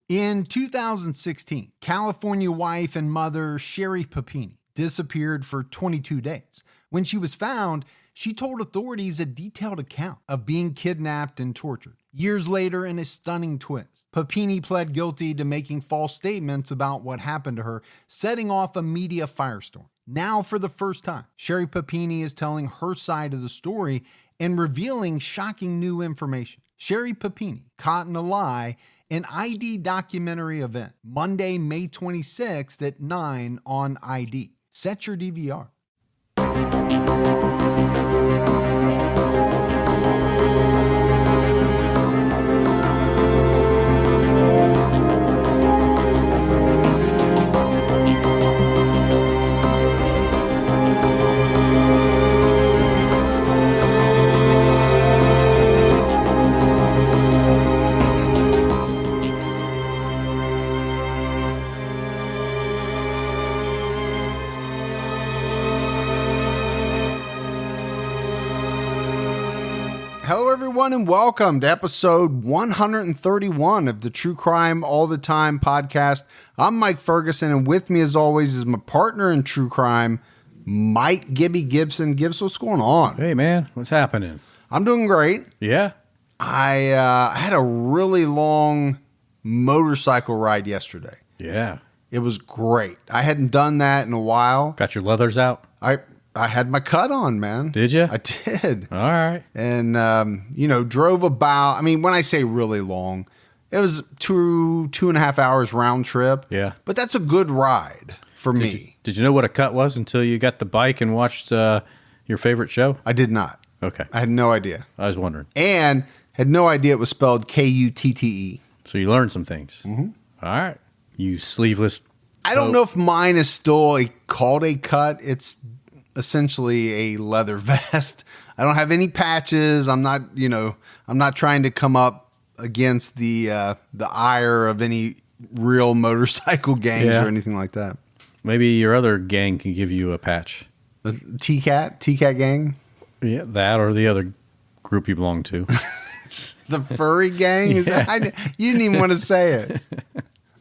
In 2016, California wife and mother Sherry Papini disappeared for 22 days. When she was found, she told authorities a detailed account of being kidnapped and tortured. Years later, in a stunning twist, Papini pled guilty to making false statements about what happened to her, setting off a media firestorm. Now, for the first time, Sherry Papini is telling her side of the story and revealing shocking new information. Sherry Papini, Caught in a Lie, an ID documentary event, Monday, May 26th at 9 on ID. Set your DVR. Hello, everyone, and welcome to episode 131 of the True Crime All the Time podcast. I'm Mike Ferguson, and with me, as always, is my partner in true crime, Mike Gibby Gibson. Gibbs, what's going on? Hey, man, what's happening? I'm doing great. Yeah? I had a really long motorcycle ride yesterday. Yeah. It was great. I hadn't done that in a while. Got your leathers out? I had my cut on, man. Did you? I did. All right. And, drove about, when I say really long, it was two and a half hours round trip. Yeah. But that's a good ride for me. Did you know what a cut was until you got the bike and watched your favorite show? I did not. Okay. I had no idea. I was wondering. And had no idea it was spelled Kutte. So you learned some things. Mm-hmm. All right. You sleeveless. I don't know if mine is still called a cut. It's essentially a leather vest. I don't have any patches. I'm not trying to come up against the ire of any real motorcycle gangs or anything like that. Maybe your other gang can give you a patch. The T-Cat gang? Yeah, that or the other group you belong to. The furry gang? Is that, you didn't even want to say it.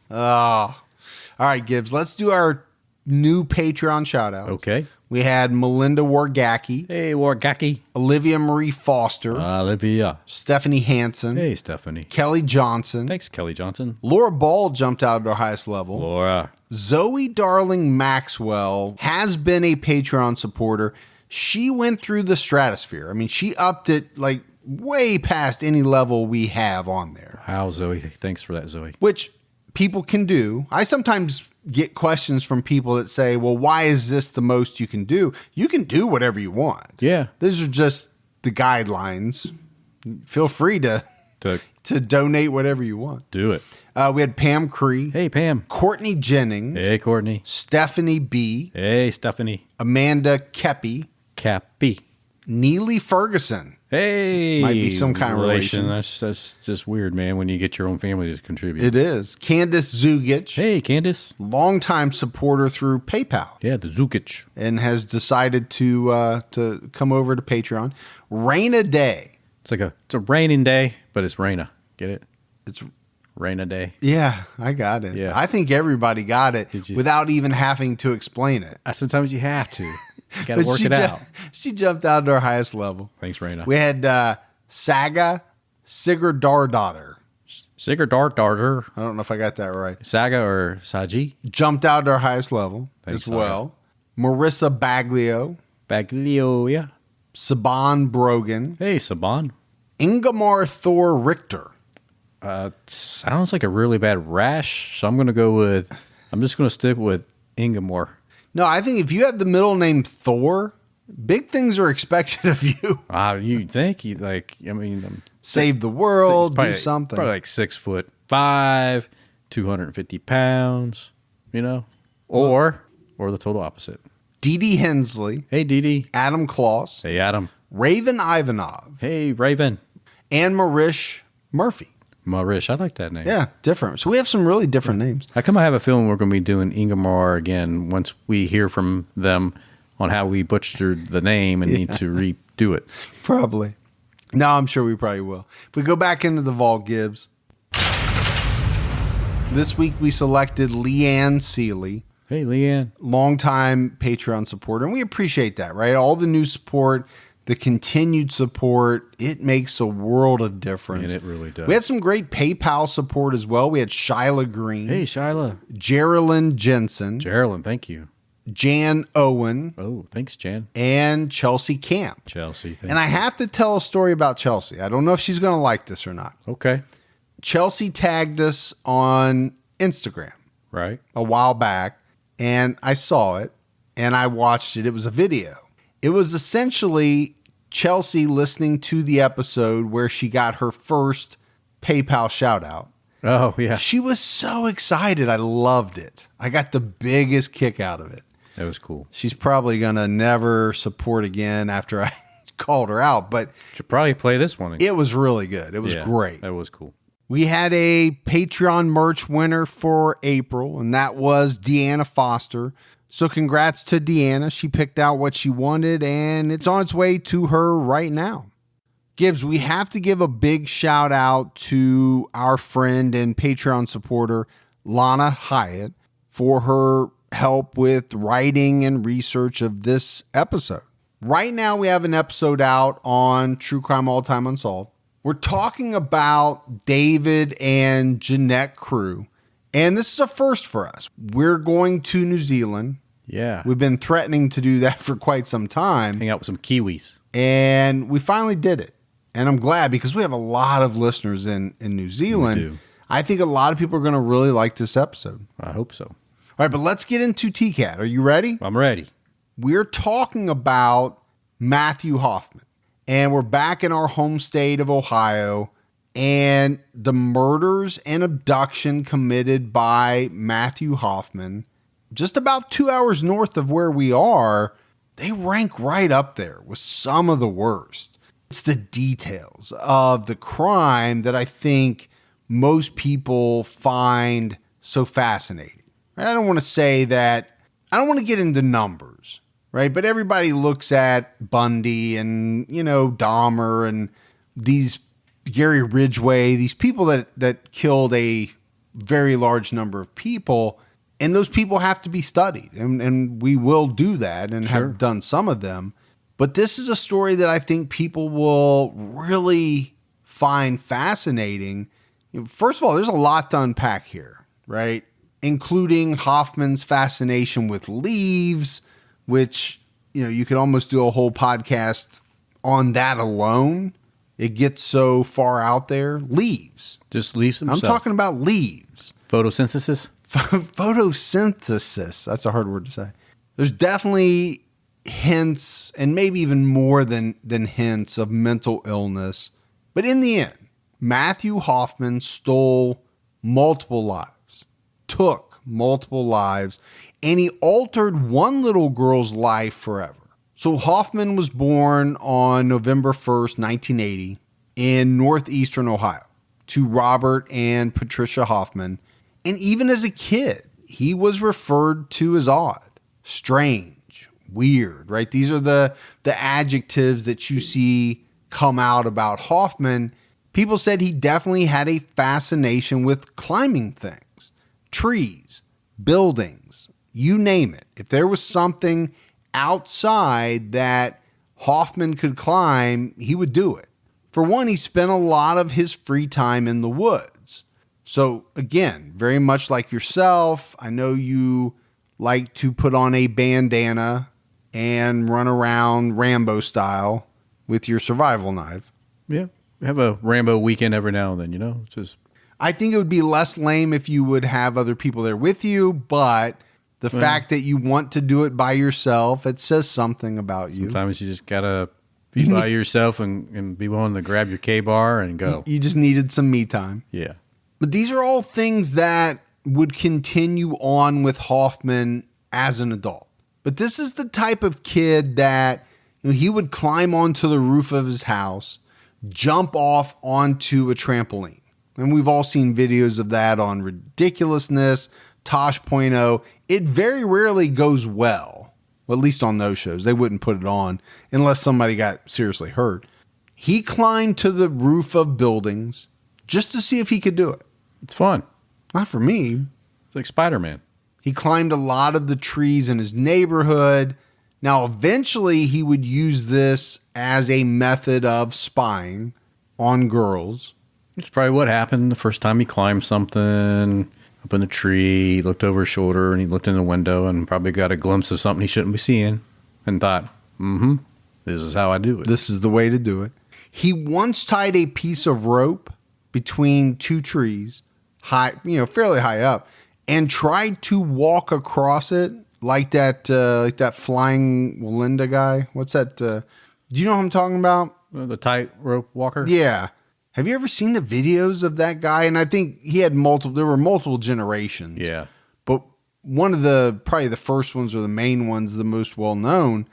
Oh. All right, Gibbs, let's do our new Patreon shout-out. Okay. We had Melinda Wargacki. Hey, Wargacki. Olivia Marie Foster. Olivia. Stephanie Hansen. Hey, Stephanie. Kelly Johnson. Thanks, Kelly Johnson. Laura Ball jumped out at our highest level. Laura. Zoe Darling Maxwell has been a Patreon supporter. She went through the stratosphere. She upped it way past any level we have on there. Wow, Zoe. Thanks for that, Zoe. Which people can do. I sometimes get questions from people that say, well, why is this the most you can do? You can do whatever you want. Yeah. These are just the guidelines. Feel free to donate whatever you want. Do it. We had Pam Cree. Hey, Pam. Courtney Jennings. Hey, Courtney. Stephanie B. Hey, Stephanie. Amanda Kepi. Cappy. Neely Ferguson. Hey. Might be some kind of relation. That's just weird, man, when you get your own family to contribute. It is. Candace Zugic. Hey, Candace. Longtime supporter through PayPal. Yeah, the Zugic. And has decided to come over to Patreon. Raina Day. It's a raining day, but it's Raina. Get it? It's Raina Day. Yeah, I got it. Yeah. I think everybody got it without even having to explain it. Sometimes you have to. You got to work it out. She jumped out to our highest level. Thanks, Raina. We had Saga Sigurdardottir. Sigurdardottir. I don't know if I got that right. Saga or Saji. Jumped out to our highest level. Thanks, as well. Saga. Marissa Baglio. Baglio, yeah. Saban Brogan. Hey, Saban. Ingemar Thor Richter. Sounds like a really bad rash, so I'm just going to stick with Ingemar. No, I think if you have the middle name Thor, big things are expected of you. You think? Save the world, do something. Probably like 6'5", 250 pounds, or the total opposite. Dee Dee Hensley. Hey, Dee Dee. Adam Kloss. Hey, Adam. Raven Ivanov. Hey, Raven. And Marish Murphy. Marish, I like that name. Yeah, different. So we have some really different names. How come I have a feeling we're going to be doing Ingemar again once we hear from them on how we butchered the name and need to redo it? Probably. No, I'm sure we probably will. If we go back into the vault, Gibbs. This week we selected Leanne Seeley. Hey, Leanne. Longtime Patreon supporter, and we appreciate that, right? All the new support, the continued support, it makes a world of difference. And it really does. We had some great PayPal support as well. We had Shyla Green. Hey, Shyla. Geraldine Jensen. Geraldine, thank you. Jan Owen. Oh, thanks, Jan. And Chelsea Camp. Chelsea, thank you. And I have to tell a story about Chelsea. I don't know if she's going to like this or not. Okay. Chelsea tagged us on Instagram Right. a while back, and I saw it, and I watched it. It was a video. It was essentially Chelsea listening to the episode where she got her first PayPal shout out. Oh, yeah. She was so excited. I loved it. I got the biggest kick out of it. That was cool. She's probably going to never support again after I called her out, but Should probably play this one again. it was really good. It was great. That was cool. We had a Patreon merch winner for April, and that was Deanna Foster. So congrats to Deanna. She picked out what she wanted, and it's on its way to her right now. Gibbs, we have to give a big shout out to our friend and Patreon supporter, Lana Hyatt, for her help with writing and research of this episode. Right now, we have an episode out on True Crime All Time Unsolved. We're talking about David and Jeanette Crew, and this is a first for us. We're going to New Zealand. Yeah. We've been threatening to do that for quite some time, Hang out with some Kiwis. and we finally did it. And I'm glad because we have a lot of listeners in New Zealand. We do. I think a lot of people are going to really like this episode. I hope so. All right, but let's get into TCAT. Are you ready? I'm ready. We're talking about Matthew Hoffman. And we're back in our home state of Ohio, and the murders and abduction committed by Matthew Hoffman, just about 2 hours north of where we are, they rank right up there with some of the worst. It's the details of the crime that I think most people find so fascinating. I don't want to say that, I don't want to get into numbers. Right. But everybody looks at Bundy and, Dahmer and these Gary Ridgway, these people that killed a very large number of people. And those people have to be studied. And we will do that and Sure. have done some of them. But this is a story that I think people will really find fascinating. First of all, there's a lot to unpack here, right? Including Hoffman's fascination with leaves, which, you could almost do a whole podcast on that alone. It gets so far out there. Leaves. Just leaves themselves. I'm talking about leaves. Photosynthesis. Photosynthesis. That's a hard word to say. There's definitely hints, and maybe even more than hints, of mental illness. But in the end, Matthew Hoffman stole multiple lives, took multiple lives, and he altered one little girl's life forever. So Hoffman was born on November 1st, 1980 in northeastern Ohio to Robert and Patricia Hoffman. And even as a kid, he was referred to as odd, strange, weird, right? These are the adjectives that you see come out about Hoffman. People said he definitely had a fascination with climbing things, trees, buildings, you name it. If there was something outside that Hoffman could climb, he would do it. For one, he spent a lot of his free time in the woods. So again, very much like yourself, I know you like to put on a bandana and run around Rambo style with your survival knife. Yeah. We have a Rambo weekend every now and then, It's just... I think it would be less lame if you would have other people there with you, but the fact that you want to do it by yourself, it says something about you. Sometimes you just got to be by yourself and be willing to grab your K-bar and go. You just needed some me time. Yeah. But these are all things that would continue on with Hoffman as an adult. But this is the type of kid that he would climb onto the roof of his house, jump off onto a trampoline. And we've all seen videos of that on Ridiculousness, Tosh.0. It very rarely goes well. Well, at least on those shows. They wouldn't put it on unless somebody got seriously hurt. He climbed to the roof of buildings just to see if he could do it. It's fun. Not for me. It's like Spider-Man. He climbed a lot of the trees in his neighborhood. Now, eventually, he would use this as a method of spying on girls. It's probably what happened the first time he climbed something up in the tree. He looked over his shoulder and he looked in the window and probably got a glimpse of something he shouldn't be seeing and thought, this is how I do it. This is the way to do it. He once tied a piece of rope between two trees, high, fairly high up, and tried to walk across it like that flying Linda guy. What's that? Do you know what I'm talking about? The tightrope walker? Yeah. Have you ever seen the videos of that guy? And I think he had there were multiple generations. Yeah. But one of probably the first ones or the main ones, the most well known,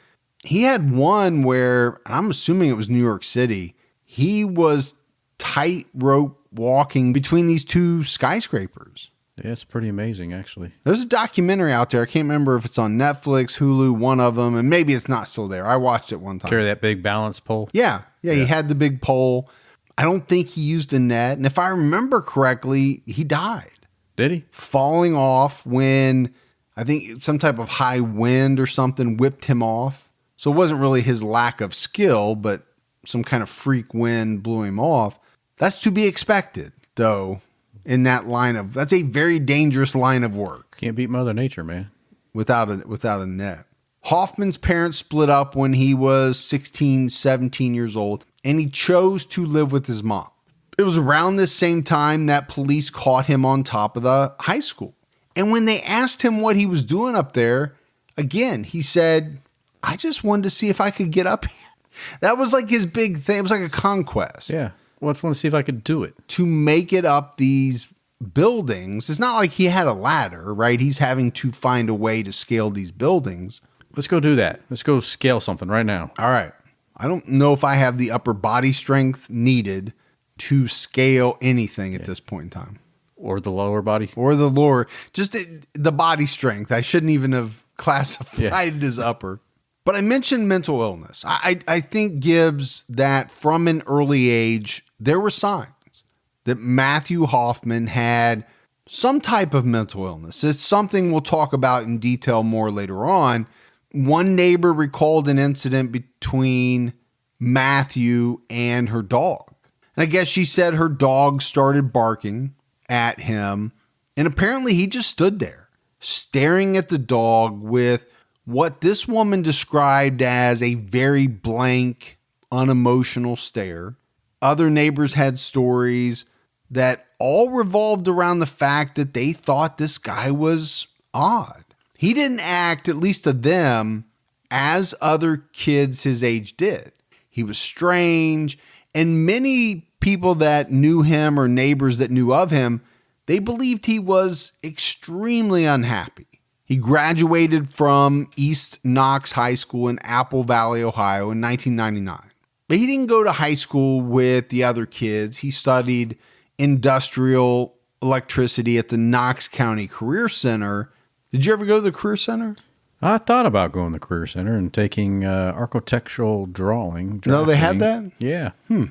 he had one where, I'm assuming it was New York City, he was tightrope walking between these two skyscrapers. Yeah, it's pretty amazing, actually. There's a documentary out there. I can't remember if it's on Netflix, Hulu, one of them, and maybe it's not still there. I watched it one time. Carry that big balance pole? Yeah, he had the big pole. I don't think he used a net. And if I remember correctly, he died. Did he? Falling off when I think some type of high wind or something whipped him off. So it wasn't really his lack of skill, but some kind of freak wind blew him off. That's to be expected, though, in that's a very dangerous line of work. Can't beat Mother Nature, man. Without a net. Hoffman's parents split up when he was 16, 17 years old, and he chose to live with his mom. It was around this same time that police caught him on top of the high school. And when they asked him what he was doing up there, again, he said, I just wanted to see if I could get up here. That was like his big thing. It was like a conquest. Yeah. Well, I just want to see if I could do it. To make it up these buildings. It's not like he had a ladder, right? He's having to find a way to scale these buildings. Let's go do that. Let's go scale something right now. All right. I don't know if I have the upper body strength needed to scale anything at this point in time. Or the lower body. Or the lower. Just the body strength. I shouldn't even have classified it as upper. But I mentioned mental illness. I think, Gibbs, that from an early age, there were signs that Matthew Hoffman had some type of mental illness. It's something we'll talk about in detail more later on. One neighbor recalled an incident between Matthew and her dog. And I guess she said her dog started barking at him. And apparently he just stood there staring at the dog with what this woman described as a very blank, unemotional stare. Other neighbors had stories that all revolved around the fact that they thought this guy was odd. He didn't act, at least to them, as other kids his age did. He was strange, and many people that knew him or neighbors that knew of him, they believed he was extremely unhappy. He graduated from East Knox High School in Apple Valley, Ohio in 1999. But he didn't go to high school with the other kids. He studied industrial electricity at the Knox County Career Center. Did you ever go to the Career Center? I thought about going to the Career Center and taking architectural drawing. No, they had that? Yeah. Yeah,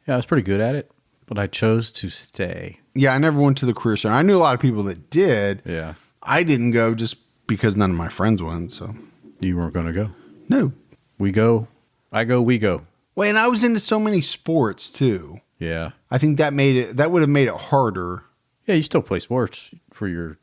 I was pretty good at it, but I chose to stay. Yeah, I never went to the Career Center. I knew a lot of people that did. Yeah. I didn't go just because none of my friends went, so. You weren't going to go? No. We go. I go, we go. Well, and I was into so many sports, too. Yeah. I think that would have made it harder. Yeah, you still play sports for your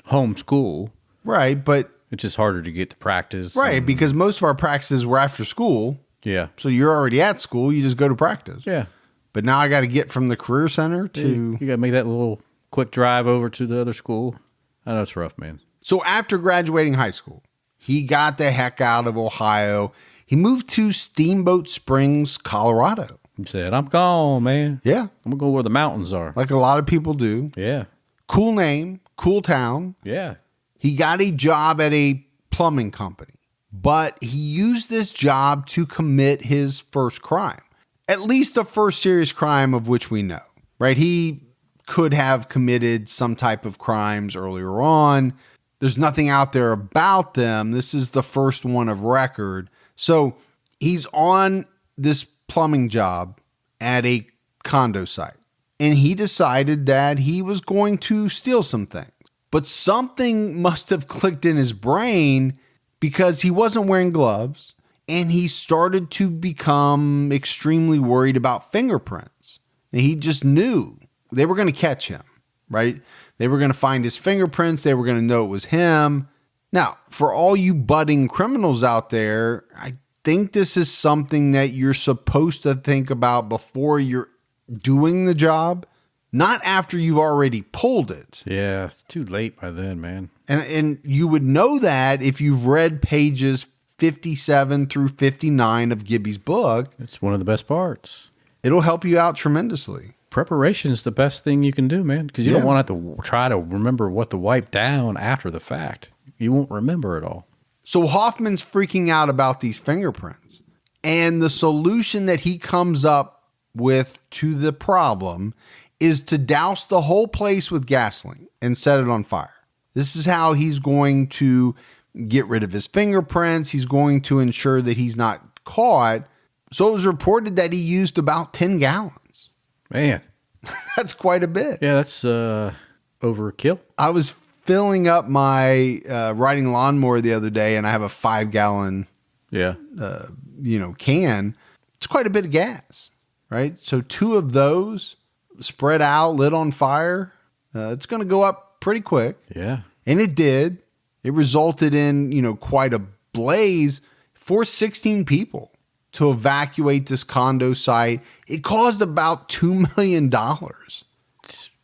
home school. Right, but. It's just harder to get to practice. Right, because most of our practices were after school. Yeah. So you're already at school, you just go to practice. Yeah. But now I got to get from the Career Center to. You got to make that little quick drive over to the other school. I know it's rough, man. So after graduating high school, he got the heck out of Ohio. He moved to Steamboat Springs, Colorado. He said, I'm gone, man. Yeah. I'm going to go where the mountains are. Like a lot of people do. Yeah. Cool name, cool town. Yeah. He got a job at a plumbing company, but he used this job to commit his first crime. At least the first serious crime of which we know, right? He could have committed some type of crimes earlier on. There's nothing out there about them. This is the first one of record. So he's on this plumbing job at a condo site. and he decided that he was going to steal some things. But something must have clicked in his brain because he wasn't wearing gloves, and he started to become extremely worried about fingerprints. And he just knew they were going to catch him, right? They were going to find his fingerprints. They were going to know it was him. Now, for all you budding criminals out there, I think this is something that you're supposed to think about before you're doing the job, not after you've already pulled it. Yeah, it's too late by then, man. And you would know that if you've read pages 57 through 59 of Gibby's book. It's one of the best parts. It'll help you out tremendously. Preparation is the best thing you can do, man, because you don't want to have to try to remember what to wipe down after the fact. You won't remember it all. So Hoffman's freaking out about these fingerprints. And the solution that he comes up with to the problem is to douse the whole place with gasoline and set it on fire. This is how he's going to get rid of his fingerprints. He's going to ensure that he's not caught. So it was reported that he used about 10 gallons. Man. That's quite a bit. Yeah, that's overkill. I was filling up my riding lawnmower the other day, and I have a 5-gallon can. It's quite a bit of gas, right? So 2 of those spread out, lit on fire, it's going to go up pretty quick. Yeah. And it did. It resulted in, quite a blaze for 16 people to evacuate this condo site. It caused about $2 million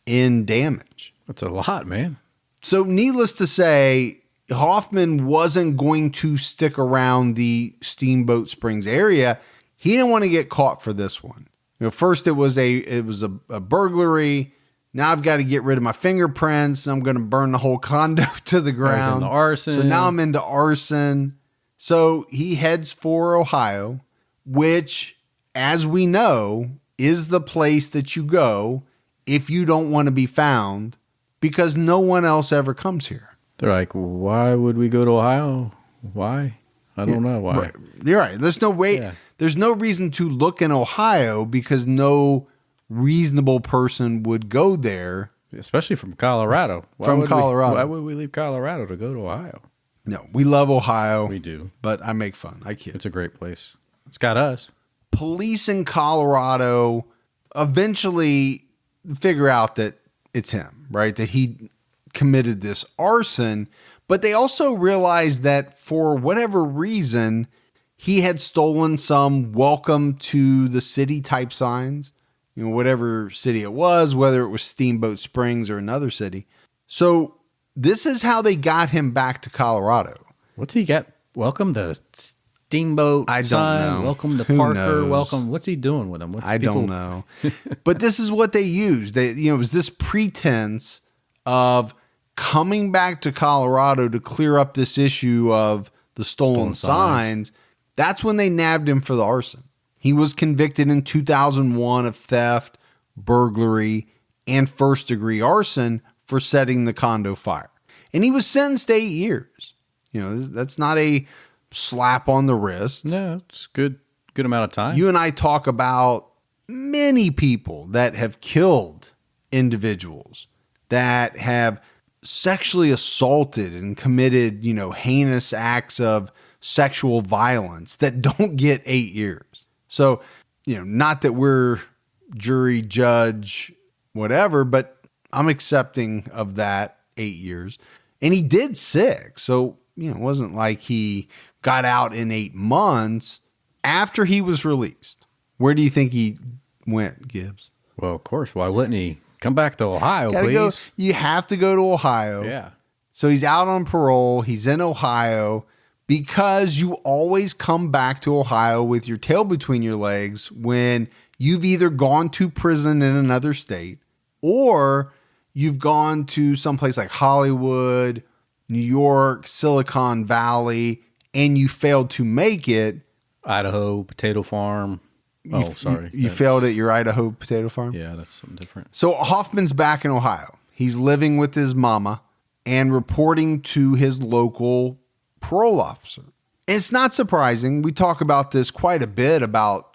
in damage. That's a lot, man. So needless to say, Hoffman wasn't going to stick around the Steamboat Springs area. He didn't want to get caught for this one. First it was a burglary. Now I've got to get rid of my fingerprints. I'm going to burn the whole condo to the ground. The arson. So now I'm into arson. So he heads for Ohio, which, as we know, is the place that you go if you don't want to be found, because no one else ever comes here. They're like, why would we go to Ohio? Why? I don't know why. Right. You're right. There's no way. Yeah. There's no reason to look in Ohio because no reasonable person would go there. Especially from Colorado. Why would we leave Colorado to go to Ohio? No, we love Ohio. We do. But I make fun. I kid. It's a great place. It's got us. Police in Colorado eventually figure out that it's him, right? That he committed this arson. But they also realized that for whatever reason, he had stolen some welcome to the city type signs, whatever city it was, whether it was Steamboat Springs or another city. So this is how they got him back to Colorado. What's he got? Welcome to Steamboat I don't sign. know. Welcome to Who Parker. knows? Welcome. What's he doing with them? I don't know. But this is what they used. It was this pretense of coming back to Colorado to clear up this issue of the stolen signs. That's when they nabbed him for the arson. He was convicted in 2001 of theft, burglary, and first-degree arson for setting the condo fire. And he was sentenced to 8 years. That's not a slap on the wrist. No, it's good amount of time. You and I talk about many people that have killed individuals, that have sexually assaulted and committed, heinous acts of sexual violence that don't get 8 years. So, not that we're jury, judge, whatever, but I'm accepting of that 8 years. And he did 6. So, it wasn't like he got out in 8 months after he was released. Where do you think he went, Gibbs? Well, of course. Why wouldn't he come back to Ohio, please? You have to go to Ohio. Yeah. So he's out on parole. He's in Ohio because you always come back to Ohio with your tail between your legs when you've either gone to prison in another state or you've gone to someplace like Hollywood, New York, Silicon Valley, and you failed to make it. Idaho potato farm. You failed at your Idaho potato farm? Yeah, that's something different. So Hoffman's back in Ohio. He's living with his mama and reporting to his local parole officer. And it's not surprising. We talk about this quite a bit about,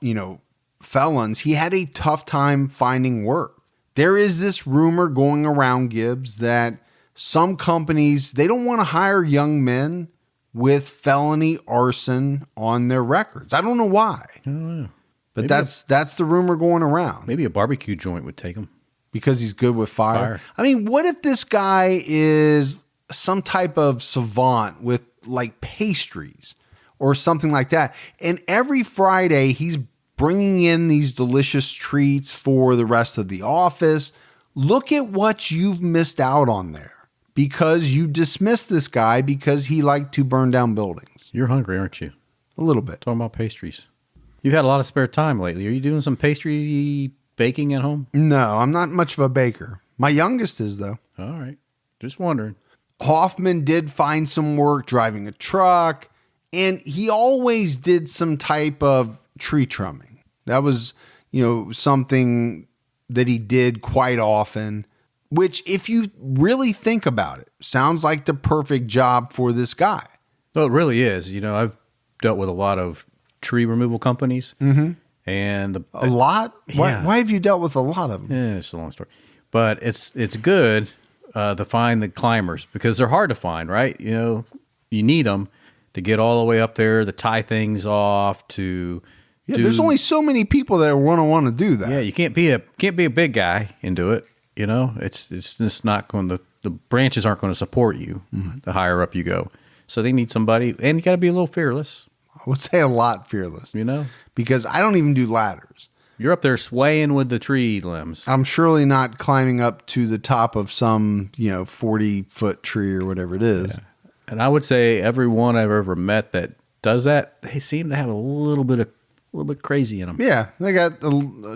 felons. He had a tough time finding work. There is this rumor going around, Gibbs, that some companies, they don't want to hire young men with felony arson on their records. I don't know why. I don't know. But that's the rumor going around. Maybe a barbecue joint would take him. Because he's good with fire. I mean, what if this guy is some type of savant with like pastries or something like that? And every Friday he's bringing in these delicious treats for the rest of the office. Look at what you've missed out on there because you dismissed this guy because he liked to burn down buildings. You're hungry, aren't you? A little bit. Talking about pastries. You've had a lot of spare time lately. Are you doing some pastry baking at home? No, I'm not much of a baker. My youngest is, though. All right. Just wondering. Hoffman did find some work driving a truck, and he always did some type of tree trimming. That was, something that he did quite often, which if you really think about it, sounds like the perfect job for this guy. Well, it really is. I've dealt with a lot of tree removal companies. Mm-hmm. And a lot? Yeah. Why have you dealt with a lot of them? Yeah, it's a long story. But it's good to find the climbers because they're hard to find, right? You need them to get all the way up there, to tie things off, to there's only so many people that want to do that. Yeah, you can't be a big guy and do it. It's just not going to, the branches aren't going to support you the higher up you go. So they need somebody, and you got to be a little fearless. I would say a lot fearless. Because I don't even do ladders. You're up there swaying with the tree limbs. I'm surely not climbing up to the top of some, 40-foot tree or whatever it is. Yeah. And I would say everyone I've ever met that does that, they seem to have a little bit crazy in them. Yeah, they got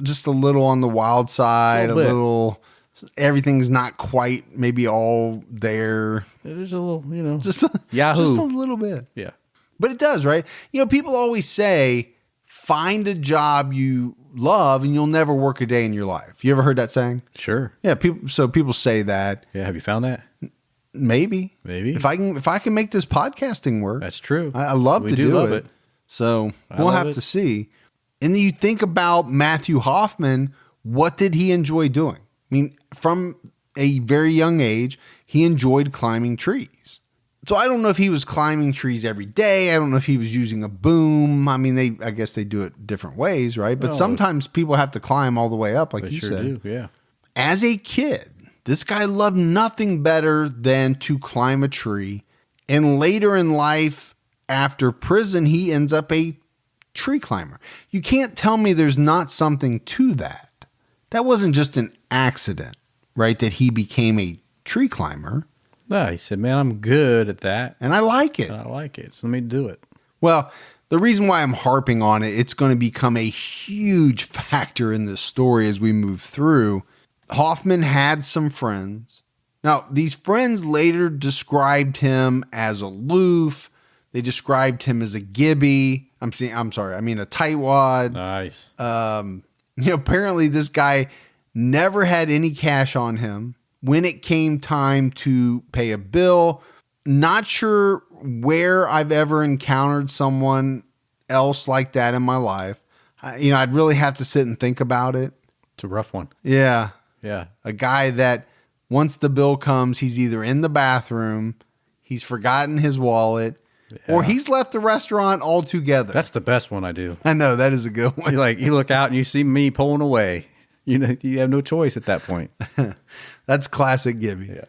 just a little on the wild side, a little. Everything's not quite maybe all there. There's a little, just Yahoo. Just a little bit. Yeah. But it does, right? People always say, find a job you love and you'll never work a day in your life. You ever heard that saying? Sure. Yeah, people say that. Yeah, have you found that? Maybe. If I can make this podcasting work. That's true. I love to do it. So we'll have to see. And then you think about Matthew Hoffman, what did he enjoy doing? I mean, from a very young age, he enjoyed climbing trees. So I don't know if he was climbing trees every day. I don't know if he was using a boom. I mean, I guess they do it different ways, right? But sometimes people have to climb all the way up, like you said. Do, yeah. As a kid, this guy loved nothing better than to climb a tree. And later in life, after prison, he ends up a tree climber. You can't tell me there's not something to that. That wasn't just an accident, right? That he became a tree climber. No, he said, man, I'm good at that. And I like it. So let me do it. Well, the reason why I'm harping on it, it's going to become a huge factor in this story as we move through. Hoffman had some friends. Now, these friends later described him as aloof. They described him as a Gibby. I mean a tightwad. Nice. Apparently this guy never had any cash on him. When it came time to pay a bill, not sure where I've ever encountered someone else like that in my life. I'd really have to sit and think about it. It's a rough one. Yeah. Yeah. A guy that once the bill comes, he's either in the bathroom, he's forgotten his wallet, or he's left the restaurant altogether. That's the best one I do. I know, that is a good one. You look out and you see me pulling away. You have no choice at that point. That's classic Gibby. Yeah.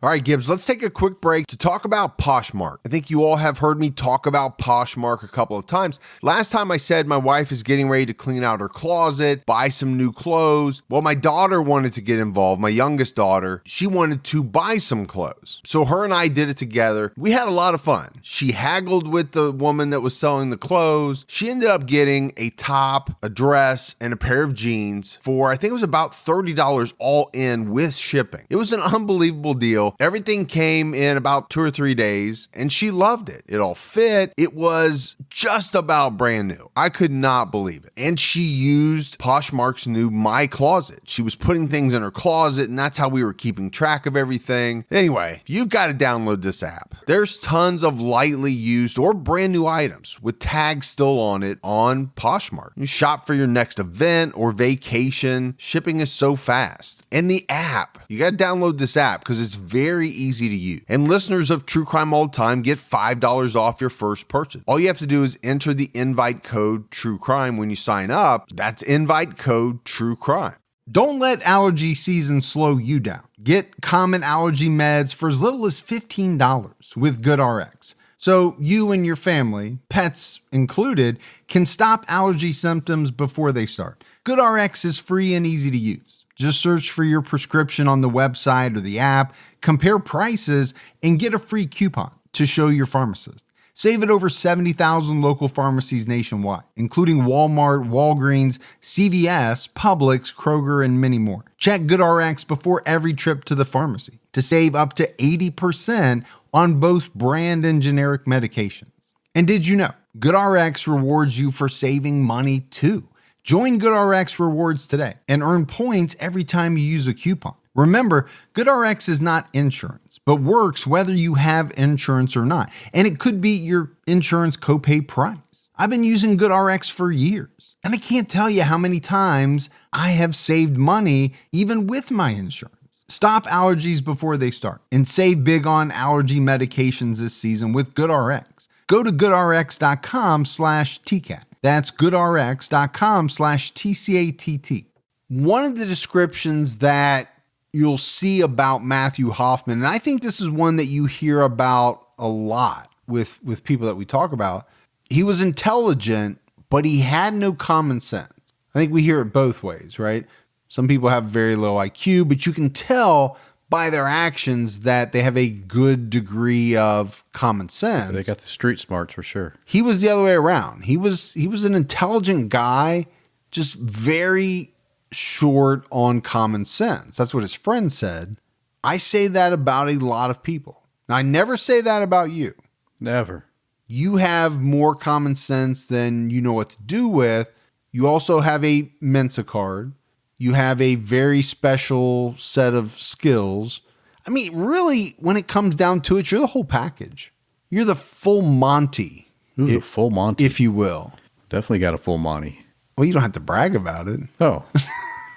All right, Gibbs, let's take a quick break to talk about Poshmark. I think you all have heard me talk about Poshmark a couple of times. Last time I said my wife is getting ready to clean out her closet, buy some new clothes. Well, my daughter wanted to get involved, my youngest daughter. She wanted to buy some clothes. So her and I did it together. We had a lot of fun. She haggled with the woman that was selling the clothes. She ended up getting a top, a dress, and a pair of jeans for, I think it was about $30 all in with shipping. It was an unbelievable deal. deal. Everything came in about 2 or 3 days, and she loved it. It all fit. It was just about brand new. I could not believe it. And she used Poshmark's new My Closet. She was putting things in her closet, and that's how we were keeping track of everything. Anyway, you've got to download this app. There's tons of lightly used or brand new items with tags still on it on Poshmark. You shop for your next event or vacation. Shipping is so fast. And the app, you got to download this app because it's very easy to use. And listeners of True Crime All the Time get $5 off your first purchase. All you have to do is enter the invite code True Crime when you sign up. That's invite code True Crime. Don't let allergy season slow you down. Get common allergy meds for as little as $15 with GoodRx. So you and your family, pets included, can stop allergy symptoms before they start. GoodRx is free and easy to use. Just search for your prescription on the website or the app, compare prices, and get a free coupon to show your pharmacist. Save at over 70,000 local pharmacies nationwide, including Walmart, Walgreens, CVS, Publix, Kroger, and many more. Check GoodRx before every trip to the pharmacy to save up to 80% on both brand and generic medications. And did you know GoodRx rewards you for saving money too? Join GoodRx Rewards today and earn points every time you use a coupon. Remember, GoodRx is not insurance, but works whether you have insurance or not. And it could be your insurance copay price. I've been using GoodRx for years, and I can't tell you how many times I have saved money even with my insurance. Stop allergies before they start and save big on allergy medications this season with GoodRx. Go to goodrx.com/TCAT. That's goodrx.com/TCATT. One of the descriptions that you'll see about Matthew Hoffman, and I think this is one that you hear about a lot with people that we talk about, he was intelligent, but he had no common sense. I think we hear it both ways, right? Some people have very low IQ, but you can tell by their actions that they have a good degree of common sense. They got the street smarts for sure. He was the other way around. He was an intelligent guy, just very short on common sense. That's what his friend said. I say that about a lot of people. Now, I never say that about you. Never. You have more common sense than you know what to do with. You also have a Mensa card. You have a very special set of skills. I mean, really, when it comes down to it, you're the whole package. You're the full Monty. Ooh, the full Monty. If you will. Definitely got a full Monty. Well, you don't have to brag about it. Oh,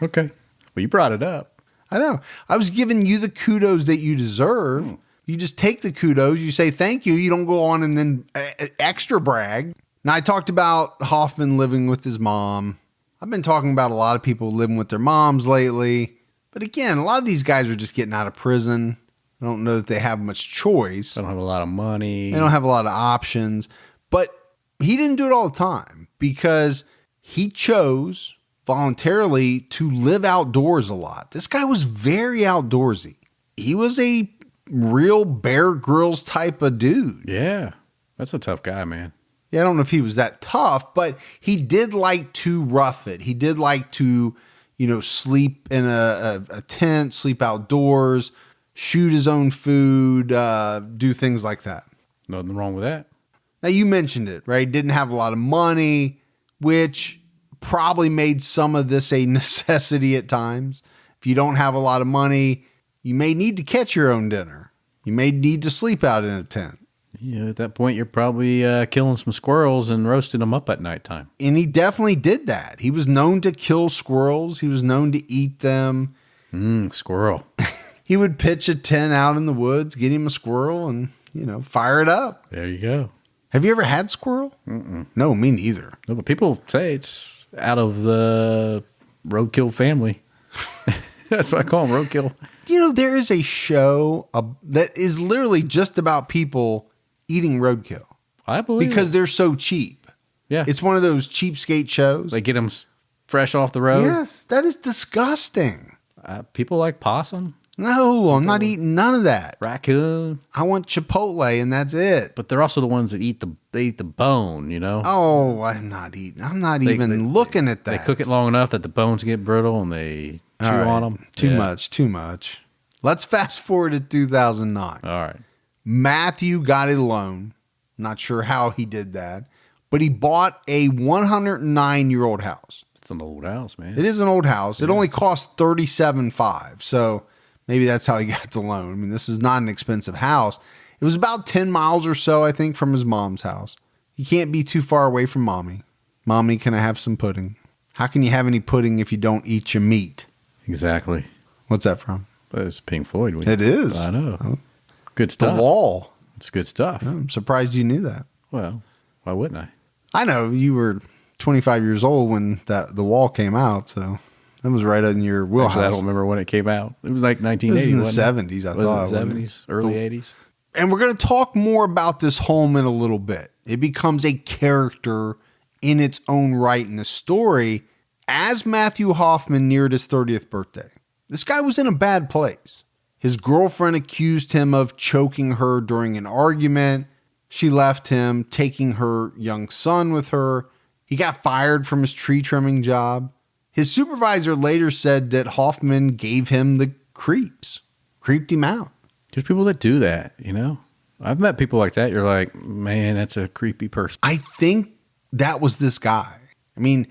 okay. Well, you brought it up. I know. I was giving you the kudos that you deserve. You just take the kudos. You say thank you. You don't go on and then extra brag. Now, I talked about Hoffman living with his mom. I've been talking about a lot of people living with their moms lately. But again, a lot of these guys are just getting out of prison. I don't know that they have much choice. They don't have a lot of money. They don't have a lot of options. But he didn't do it all the time because he chose voluntarily to live outdoors a lot. This guy was very outdoorsy. He was a real Bear Grylls type of dude. Yeah. That's a tough guy, man. Yeah, I don't know if he was that tough, but he did like to rough it. He did like to, sleep in a tent, sleep outdoors, shoot his own food, do things like that. Nothing wrong with that. Now, you mentioned it, right? Didn't have a lot of money, which probably made some of this a necessity at times. If you don't have a lot of money, you may need to catch your own dinner. You may need to sleep out in a tent. Yeah, at that point, you're probably killing some squirrels and roasting them up at nighttime. And he definitely did that. He was known to kill squirrels. He was known to eat them. Squirrel. He would pitch a tent out in the woods, get him a squirrel, and, fire it up. There you go. Have you ever had squirrel? Mm-mm. No, me neither. No, but people say it's out of the roadkill family. That's what I call them, roadkill. There is a show that is literally just about people eating roadkill. I believe because they're so cheap. Yeah. It's one of those cheapskate shows. They get them fresh off the road. Yes, that is disgusting. People like possum. No, I'm not eating none of that. Raccoon. I want Chipotle and that's it. But they're also the ones that eat the bone, Oh, I'm not eating. I'm not even looking at that. They cook it long enough that the bones get brittle and they chew on them. Too much. Let's fast forward to 2009. All right. Matthew got a loan. Not sure how he did that, but he bought a 109-year-old house. It's an old house, man. It is an old house. It only cost $37,500. So maybe that's how he got the loan. I mean, this is not an expensive house. It was about 10 miles or so, I think, from his mom's house. You can't be too far away from mommy. Mommy, can I have some pudding? How can you have any pudding if you don't eat your meat? Exactly. What's that from? But it's Pink Floyd. It is. I know. Oh. Good stuff. The Wall. It's good stuff. I'm surprised you knew that. Well, why wouldn't I? I know you were 25 years old when The Wall came out, so that was right in your wheelhouse. Actually, I don't remember when it came out. It was like 1980. It was in the wasn't 70s, I was thought. it 70s, early 80s? And we're going to talk more about this home in a little bit. It becomes a character in its own right in the story as Matthew Hoffman neared his 30th birthday. This guy was in a bad place. His girlfriend accused him of choking her during an argument. She left him, taking her young son with her. He got fired from his tree trimming job. His supervisor later said that Hoffman gave him the creeps, creeped him out. There's people that do that, you know? I've met people like that. You're like, man, that's a creepy person. I think that was this guy. I mean,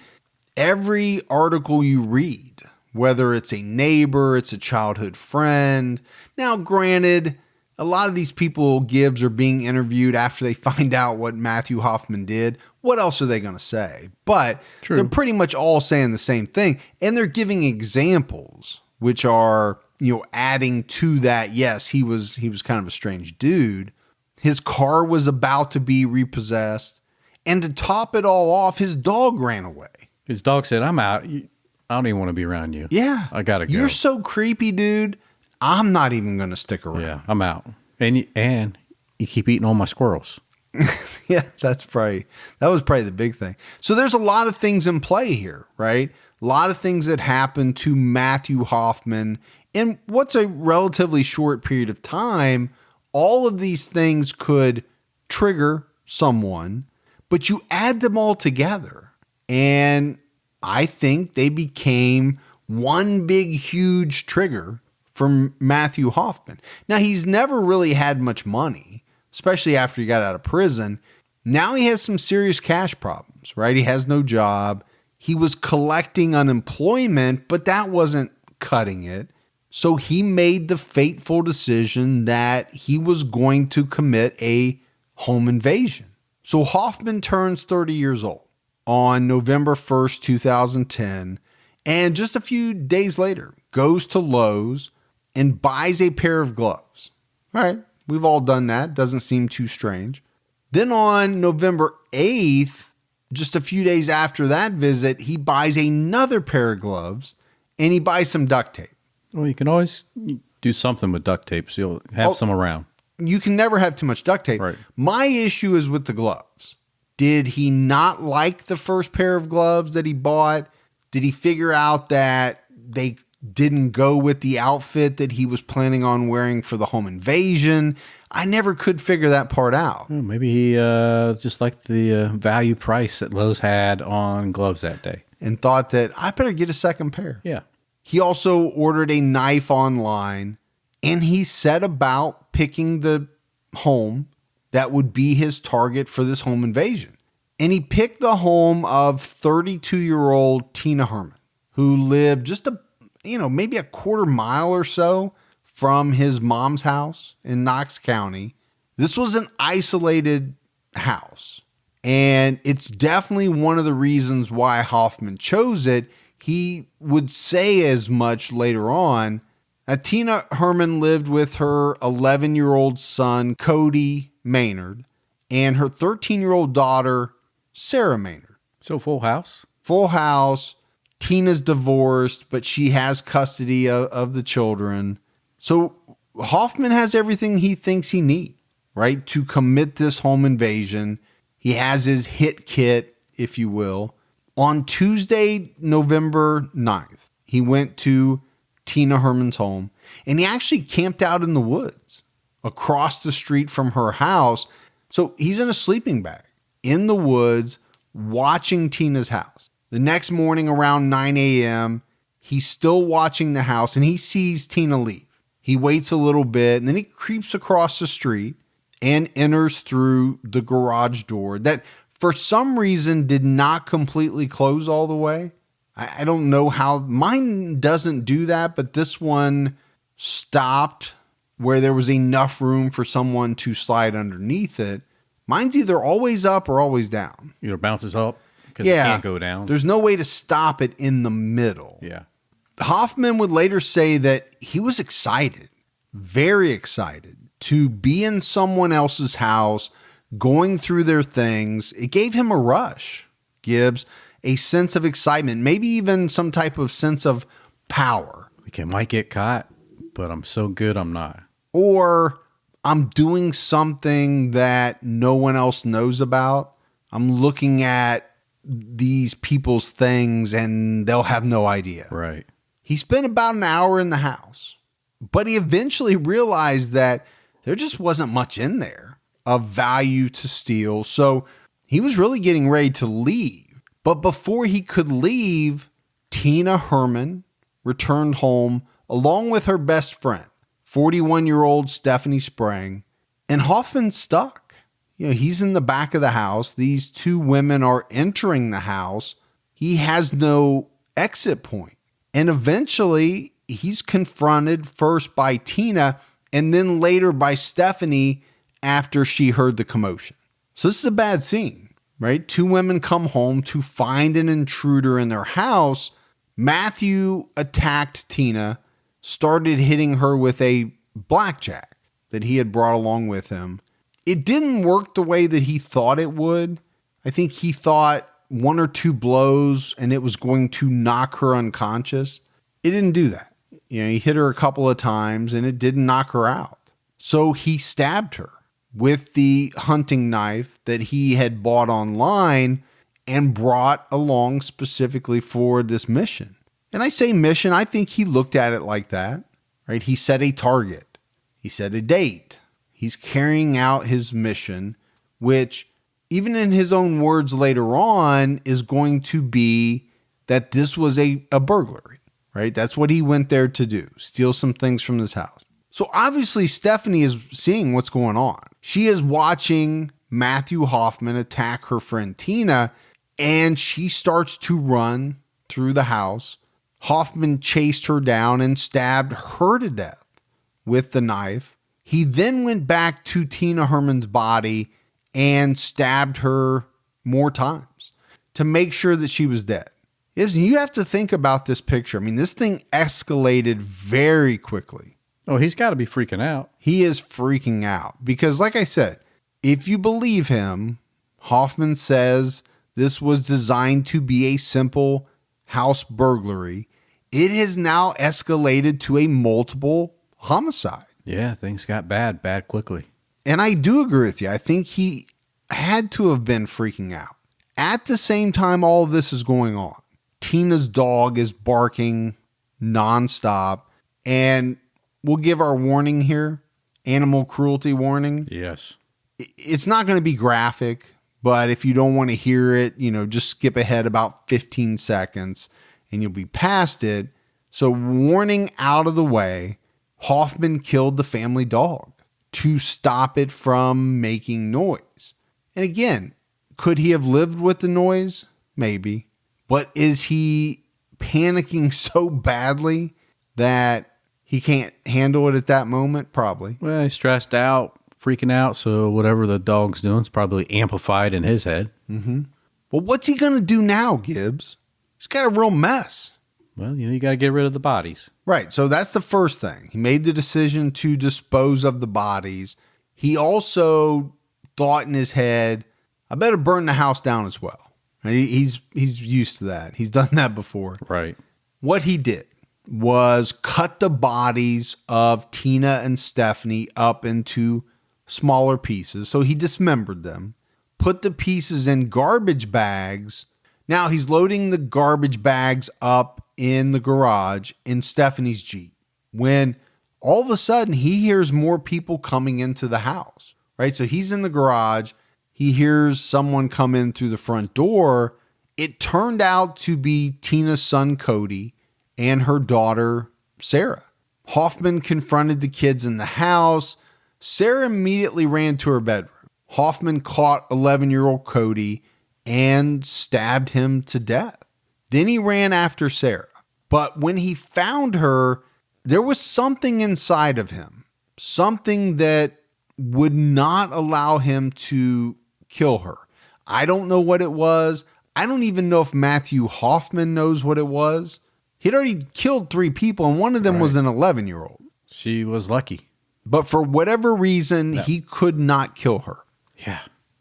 every article you read, whether it's a neighbor, it's a childhood friend. Now, granted, a lot of these people, Gibbs, are being interviewed after they find out what Matthew Hoffman did. What else are they going to say? But True. They're pretty much all saying the same thing. And they're giving examples, which are, adding to that. Yes, he was kind of a strange dude. His car was about to be repossessed. And to top it all off, his dog ran away. His dog said, I'm out. I don't even want to be around you. Yeah. I got to go. You're so creepy, dude. I'm not even going to stick around. Yeah, I'm out. And you keep eating all my squirrels. Yeah, that was probably the big thing. So there's a lot of things in play here, right? A lot of things that happened to Matthew Hoffman in what's a relatively short period of time. All of these things could trigger someone, but you add them all together, and I think they became one big, huge trigger for Matthew Hoffman. Now, he's never really had much money, especially after he got out of prison. Now he has some serious cash problems, right? He has no job. He was collecting unemployment, but that wasn't cutting it. So he made the fateful decision that he was going to commit a home invasion. So Hoffman turns 30 years old on November 1st, 2010, and just a few days later goes to Lowe's and buys a pair of gloves. All right, we've all done that. Doesn't seem too strange. Then on November 8th, just a few days after that visit, he buys another pair of gloves and he buys some duct tape. Well, you can always do something with duct tape, so you'll have some around. You can never have too much duct tape. Right. My issue is with the gloves. Did he not like the first pair of gloves that he bought? Did he figure out that they didn't go with the outfit that he was planning on wearing for the home invasion? I never could figure that part out. Well, maybe he just liked the value price that Lowe's had on gloves that day. And thought that I better get a second pair. Yeah. He also ordered a knife online, and he set about picking the home that would be his target for this home invasion. And he picked the home of 32-year-old Tina Herman, who lived just maybe a quarter mile or so from his mom's house in Knox County. This was an isolated house, and it's definitely one of the reasons why Hoffman chose it. He would say as much later on. Tina Herman lived with her 11-year-old son, Cody Maynard, and her 13-year-old daughter, Sarah Maynard. So full house? Full house. Tina's divorced, but she has custody of the children. So Hoffman has everything he thinks he needs, right, to commit this home invasion. He has his hit kit, if you will. On Tuesday, November 9th, he went to Tina Herman's home, and he actually camped out in the woods across the street from her house. So he's in a sleeping bag in the woods watching Tina's house. The next morning around 9 a.m., he's still watching the house, and he sees Tina leave. He waits a little bit, and then he creeps across the street and enters through the garage door that for some reason did not completely close all the way. I don't know how. Mine doesn't do that, but this one stopped where there was enough room for someone to slide underneath it. Mine's either always up or always down. Either bounces up because it can't go down. There's no way to stop it in the middle. Yeah. Hoffman would later say that he was excited, very excited, to be in someone else's house, going through their things. It gave him a rush, Gibbs, a sense of excitement, maybe even some type of sense of power. I might get caught, but I'm so good I'm not. Or I'm doing something that no one else knows about. I'm looking at these people's things and they'll have no idea. Right. He spent about an hour in the house, but he eventually realized that there just wasn't much in there of value to steal. So he was really getting ready to leave. But before he could leave, Tina Herman returned home along with her best friend, 41-year-old Stephanie Sprang, and Hoffman's stuck. He's in the back of the house. These two women are entering the house. He has no exit point. And eventually, he's confronted first by Tina and then later by Stephanie after she heard the commotion. So this is a bad scene, right? Two women come home to find an intruder in their house. Matthew attacked Tina, started hitting her with a blackjack that he had brought along with him. It didn't work the way that he thought it would. I think he thought one or two blows and it was going to knock her unconscious. It didn't do that. He hit her a couple of times and it didn't knock her out. So he stabbed her with the hunting knife that he had bought online and brought along specifically for this mission. And I say mission, I think he looked at it like that, right? He set a target. He set a date. He's carrying out his mission, which even in his own words later on is going to be that this was a burglary, right? That's what he went there to do, steal some things from this house. So obviously Stephanie is seeing what's going on. She is watching Matthew Hoffman attack her friend Tina, and she starts to run through the house. Hoffman chased her down and stabbed her to death with the knife. He then went back to Tina Herman's body and stabbed her more times to make sure that she was dead. You have to think about this picture. I mean, this thing escalated very quickly. Oh, he's got to be freaking out. He is freaking out because, like I said, if you believe him, Hoffman says this was designed to be a simple house burglary. It has now escalated to a multiple homicide. Yeah, things got bad quickly. And I do agree with you. I think he had to have been freaking out. At the same time all of this is going on, Tina's dog is barking nonstop. And we'll give our warning here, animal cruelty warning. Yes. It's not going to be graphic, but if you don't want to hear it, just skip ahead about 15 seconds and you'll be past it. So warning out of the way, Hoffman killed the family dog to stop it from making noise. And again, could he have lived with the noise? Maybe. But is he panicking so badly that he can't handle it at that moment? Probably. Well, he's stressed out, freaking out, so whatever the dog's doing is probably amplified in his head. Mm-hmm. Well, what's he going to do now, Gibbs? He's got a real mess. Well, you got to get rid of the bodies. Right. So that's the first thing. He made the decision to dispose of the bodies. He also thought in his head, I better burn the house down as well. And he's used to that. He's done that before. Right. What he did was cut the bodies of Tina and Stephanie up into smaller pieces. So he dismembered them, put the pieces in garbage bags. Now he's loading the garbage bags up in the garage in Stephanie's Jeep when all of a sudden he hears more people coming into the house, right? So he's in the garage. He hears someone come in through the front door. It turned out to be Tina's son, Cody, and her daughter, Sarah. Hoffman confronted the kids in the house. Sarah immediately ran to her bedroom. Hoffman caught 11-year-old Cody and stabbed him to death. Then he ran after Sarah. But when he found her, there was something inside of him, something that would not allow him to kill her. I don't know what it was. I don't even know if Matthew Hoffman knows what it was. He'd already killed 3 people, and one of them was an 11-year-old. She was lucky. But for whatever reason, he could not kill her. Yeah.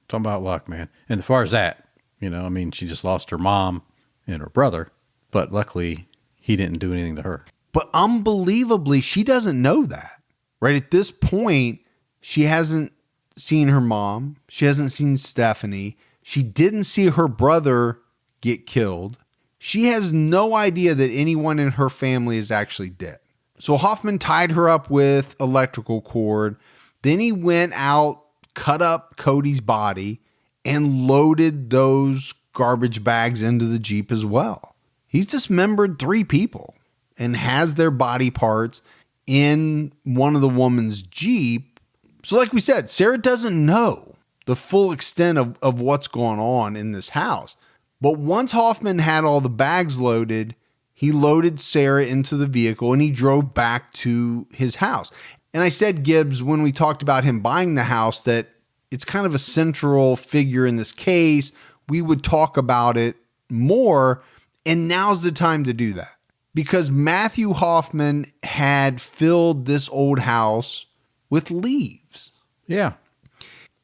Talking about luck, man. And as far as that, she just lost her mom and her brother, but luckily he didn't do anything to her. But unbelievably, she doesn't know that. Right at this point, she hasn't seen her mom. She hasn't seen Stephanie. She didn't see her brother get killed. She has no idea that anyone in her family is actually dead. So Hoffman tied her up with electrical cord. Then he went out, cut up Cody's body, and loaded those garbage bags into the Jeep as well. He's dismembered 3 people and has their body parts in one of the woman's Jeep. So like we said, Sarah doesn't know the full extent of what's going on in this house. But once Hoffman had all the bags loaded, he loaded Sarah into the vehicle and he drove back to his house. And I said, Gibbs, when we talked about him buying the house, that it's kind of a central figure in this case. We would talk about it more. And now's the time to do that. Because Matthew Hoffman had filled this old house with leaves. Yeah.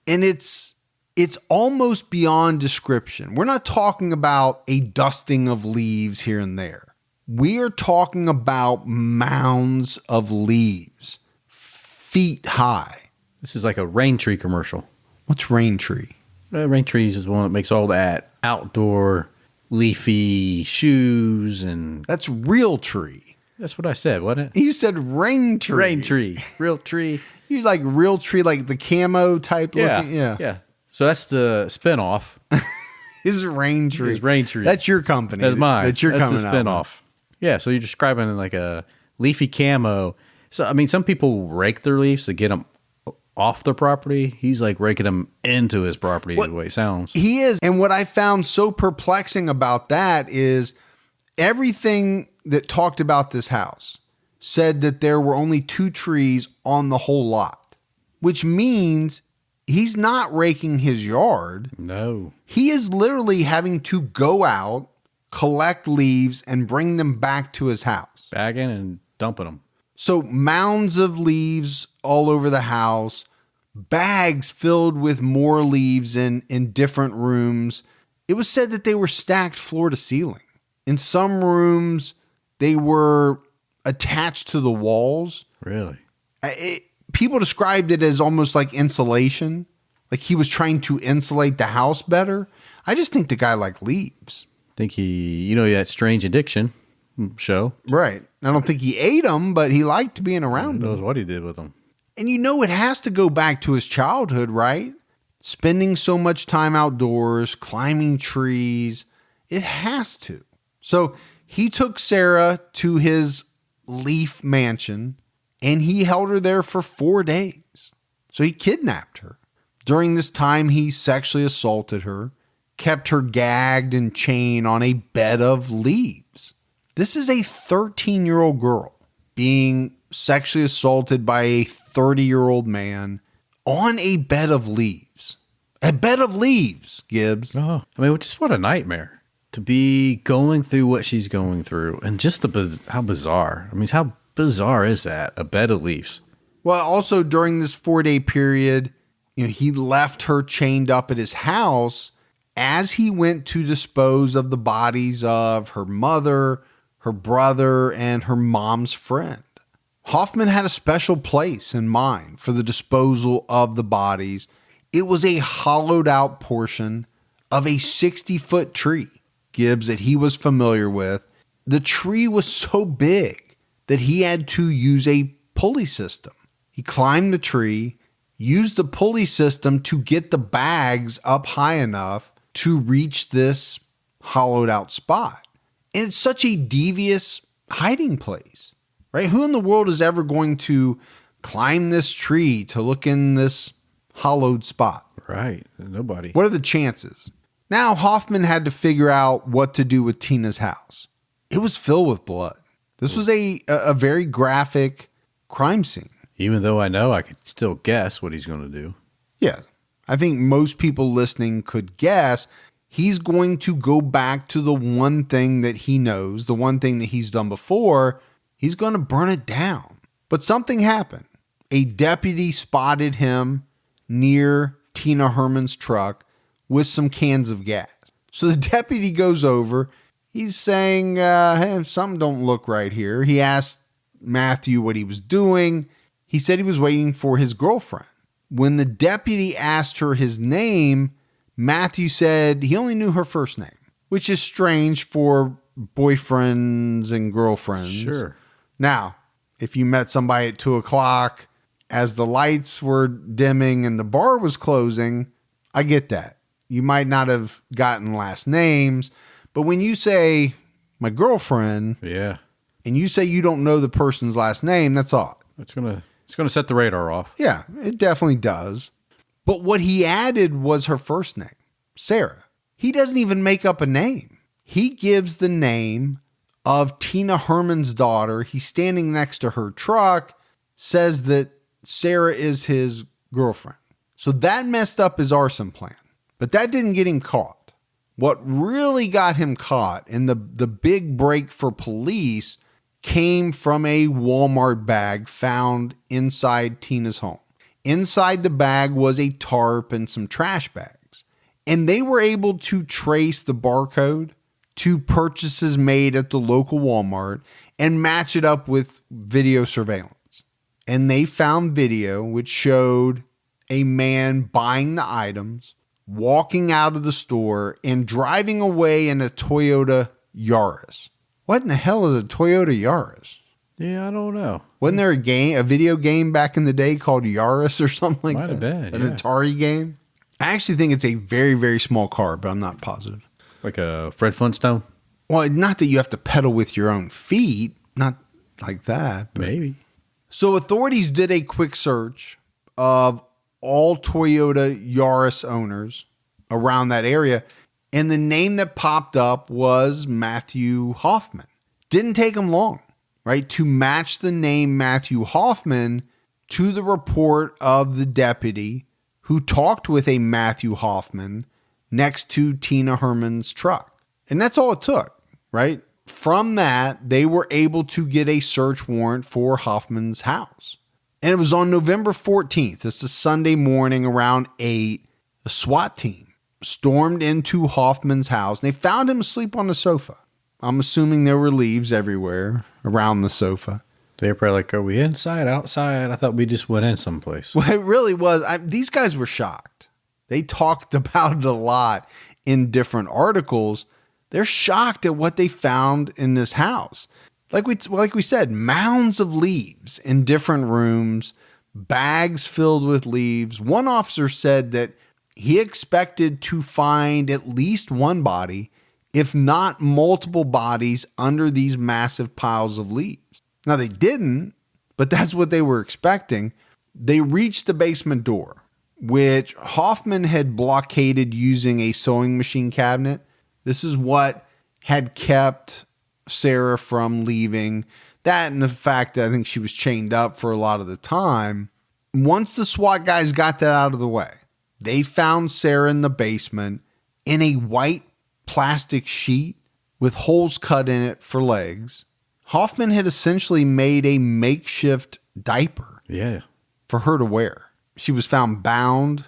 And it's almost beyond description. We're not talking about a dusting of leaves here and there. We are talking about mounds of leaves, feet high. This is like a rain tree commercial. What's rain tree? Rain trees is one that makes all that outdoor leafy shoes and... That's real tree. That's what I said, wasn't it? You said rain tree. Rain tree. Real tree. You like real tree, like the camo type looking? Yeah. So that's the spinoff. Is rain tree. Is rain tree. That's your company. That's mine. That's the coming spinoff. Yeah, so you're describing like a leafy camo. So, some people rake their leaves to get them off their property. He's like raking them into his property, the way it sounds. He is. And what I found so perplexing about that is everything that talked about this house said that there were only 2 trees on the whole lot, which means he's not raking his yard. No. He is literally having to go out, collect leaves, and bring them back to his house. Bagging and dumping them. So mounds of leaves all over the house, bags filled with more leaves in different rooms. It was said that they were stacked floor to ceiling. In some rooms, they were attached to the walls. Really? People described it as almost like insulation, like he was trying to insulate the house better. I just think the guy liked leaves. I think he, that Strange Addiction show. Right. I don't think he ate them, but he liked being around them. Who knows what he did with them. And it has to go back to his childhood, right? Spending so much time outdoors, climbing trees. It has to. So he took Sarah to his leaf mansion and he held her there for 4 days. So he kidnapped her. During this time, he sexually assaulted her, kept her gagged and chained on a bed of leaves. This is a 13-year-old girl being sexually assaulted by a 30-year-old man on a bed of leaves. A bed of leaves, Gibbs. Oh, just what a nightmare to be going through what she's going through. And just how bizarre. How bizarre is that? A bed of leaves. Well, also during this 4-day period, he left her chained up at his house as he went to dispose of the bodies of her mother, her brother, and her mom's friend. Hoffman had a special place in mind for the disposal of the bodies. It was a hollowed out portion of a 60-foot tree, Gibbs, that he was familiar with. The tree was so big that he had to use a pulley system. He climbed the tree, used the pulley system to get the bags up high enough to reach this hollowed out spot. And it's such a devious hiding place, right? Who in the world is ever going to climb this tree to look in this hollowed spot? Right. Nobody. What are the chances? Now Hoffman had to figure out what to do with Tina's house. It was filled with blood. This was a very graphic crime scene. Even though I know I could still guess what he's going to do. Yeah. I think most people listening could guess he's going to go back to the one thing that he knows, the one thing that he's done before. He's going to burn it down. But something happened. A deputy spotted him near Tina Herman's truck with some cans of gas. So the deputy goes over. He's saying, hey, something don't look right here. He asked Matthew what he was doing. He said he was waiting for his girlfriend. When the deputy asked her his name, Matthew said he only knew her first name, which is strange for boyfriends and girlfriends. Sure. Now, if you met somebody at 2:00 as the lights were dimming and the bar was closing, I get that. You might not have gotten last names, but when you say my girlfriend, Yeah. and you say you don't know the person's last name, that's odd. It's gonna set the radar off. Yeah, it definitely does. But what he added was her first name, Sarah. He doesn't even make up a name. He gives the name of Tina Herman's daughter. He's standing next to her truck, says that Sarah is his girlfriend. So that messed up his arson plan. But that didn't get him caught. What really got him caught, and the big break for police, came from a Walmart bag found inside Tina's home. Inside the bag was a tarp and some trash bags. And they were able to trace the barcode to purchases made at the local Walmart and match it up with video surveillance. And they found video which showed a man buying the items, walking out of the store, and driving away in a Toyota Yaris. What in the hell is a Toyota Yaris? Yeah, I don't know. Wasn't there a video game back in the day called Yaris or something like Might that? have been, An yeah. Atari game? I actually think it's a very, very small car, but I'm not positive. Like a Fred Flintstone? Well, not that you have to pedal with your own feet. Not like that. But. Maybe. So authorities did a quick search of all Toyota Yaris owners around that area, and the name that popped up was Matthew Hoffman. Didn't take them long, right, to match the name Matthew Hoffman to the report of the deputy who talked with a Matthew Hoffman next to Tina Herman's truck. And that's all it took, right? From that, they were able to get a search warrant for Hoffman's house. And it was on November 14th. It's a Sunday morning around 8. A SWAT team stormed into Hoffman's house, and they found him asleep on the sofa. I'm assuming there were leaves everywhere around the sofa. They were probably like, are we inside, outside? I thought we just went in someplace. Well, it really was. These guys were shocked. They talked about it a lot in different articles. They're shocked at what they found in this house. Like we said, mounds of leaves in different rooms, bags filled with leaves. One officer said that he expected to find at least one body, if not multiple bodies, under these massive piles of leaves. Now, they didn't, but that's what they were expecting. They reached the basement door, which Hoffman had blockaded using a sewing machine cabinet. This is what had kept Sarah from leaving. That and the fact that I think she was chained up for a lot of the time. Once the SWAT guys got that out of the way, they found Sarah in the basement in a white plastic sheet with holes cut in it for legs. Hoffman had essentially made a makeshift diaper Yeah. for her to wear. She was found bound,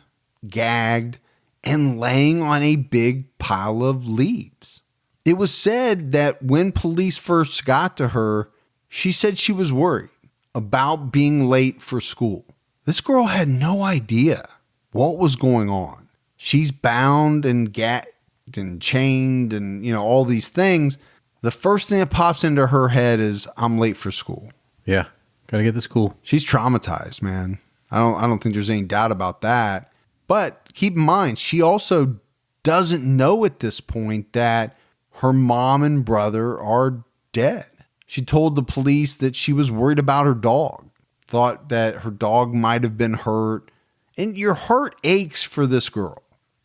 gagged, and laying on a big pile of leaves. It was said that when police first got to her, she said she was worried about being late for school. This girl had no idea what was going on. She's bound and gagged and chained and, all these things. The first thing that pops into her head is, I'm late for school. Yeah. Gotta get to school. She's traumatized, man. I don't think there's any doubt about that. But keep in mind, she also doesn't know at this point that her mom and brother are dead. She told the police that she was worried about her dog, thought that her dog might have been hurt. And your heart aches for this girl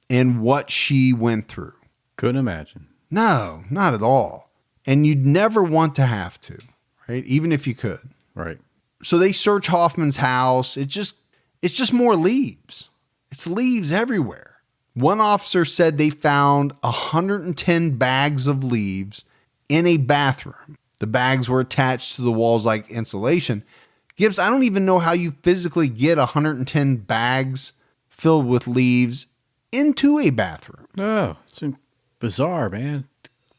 and what she went through. Couldn't imagine. No, not at all. And you'd never want to have to, right? Even if you could. Right. So they search Hoffman's house. It's just more leaves. It's leaves everywhere. One officer said they found 110 bags of leaves in a bathroom. The bags were attached to the walls like insulation. Gibbs, I don't even know how you physically get 110 bags filled with leaves into a bathroom. No, it's bizarre, man.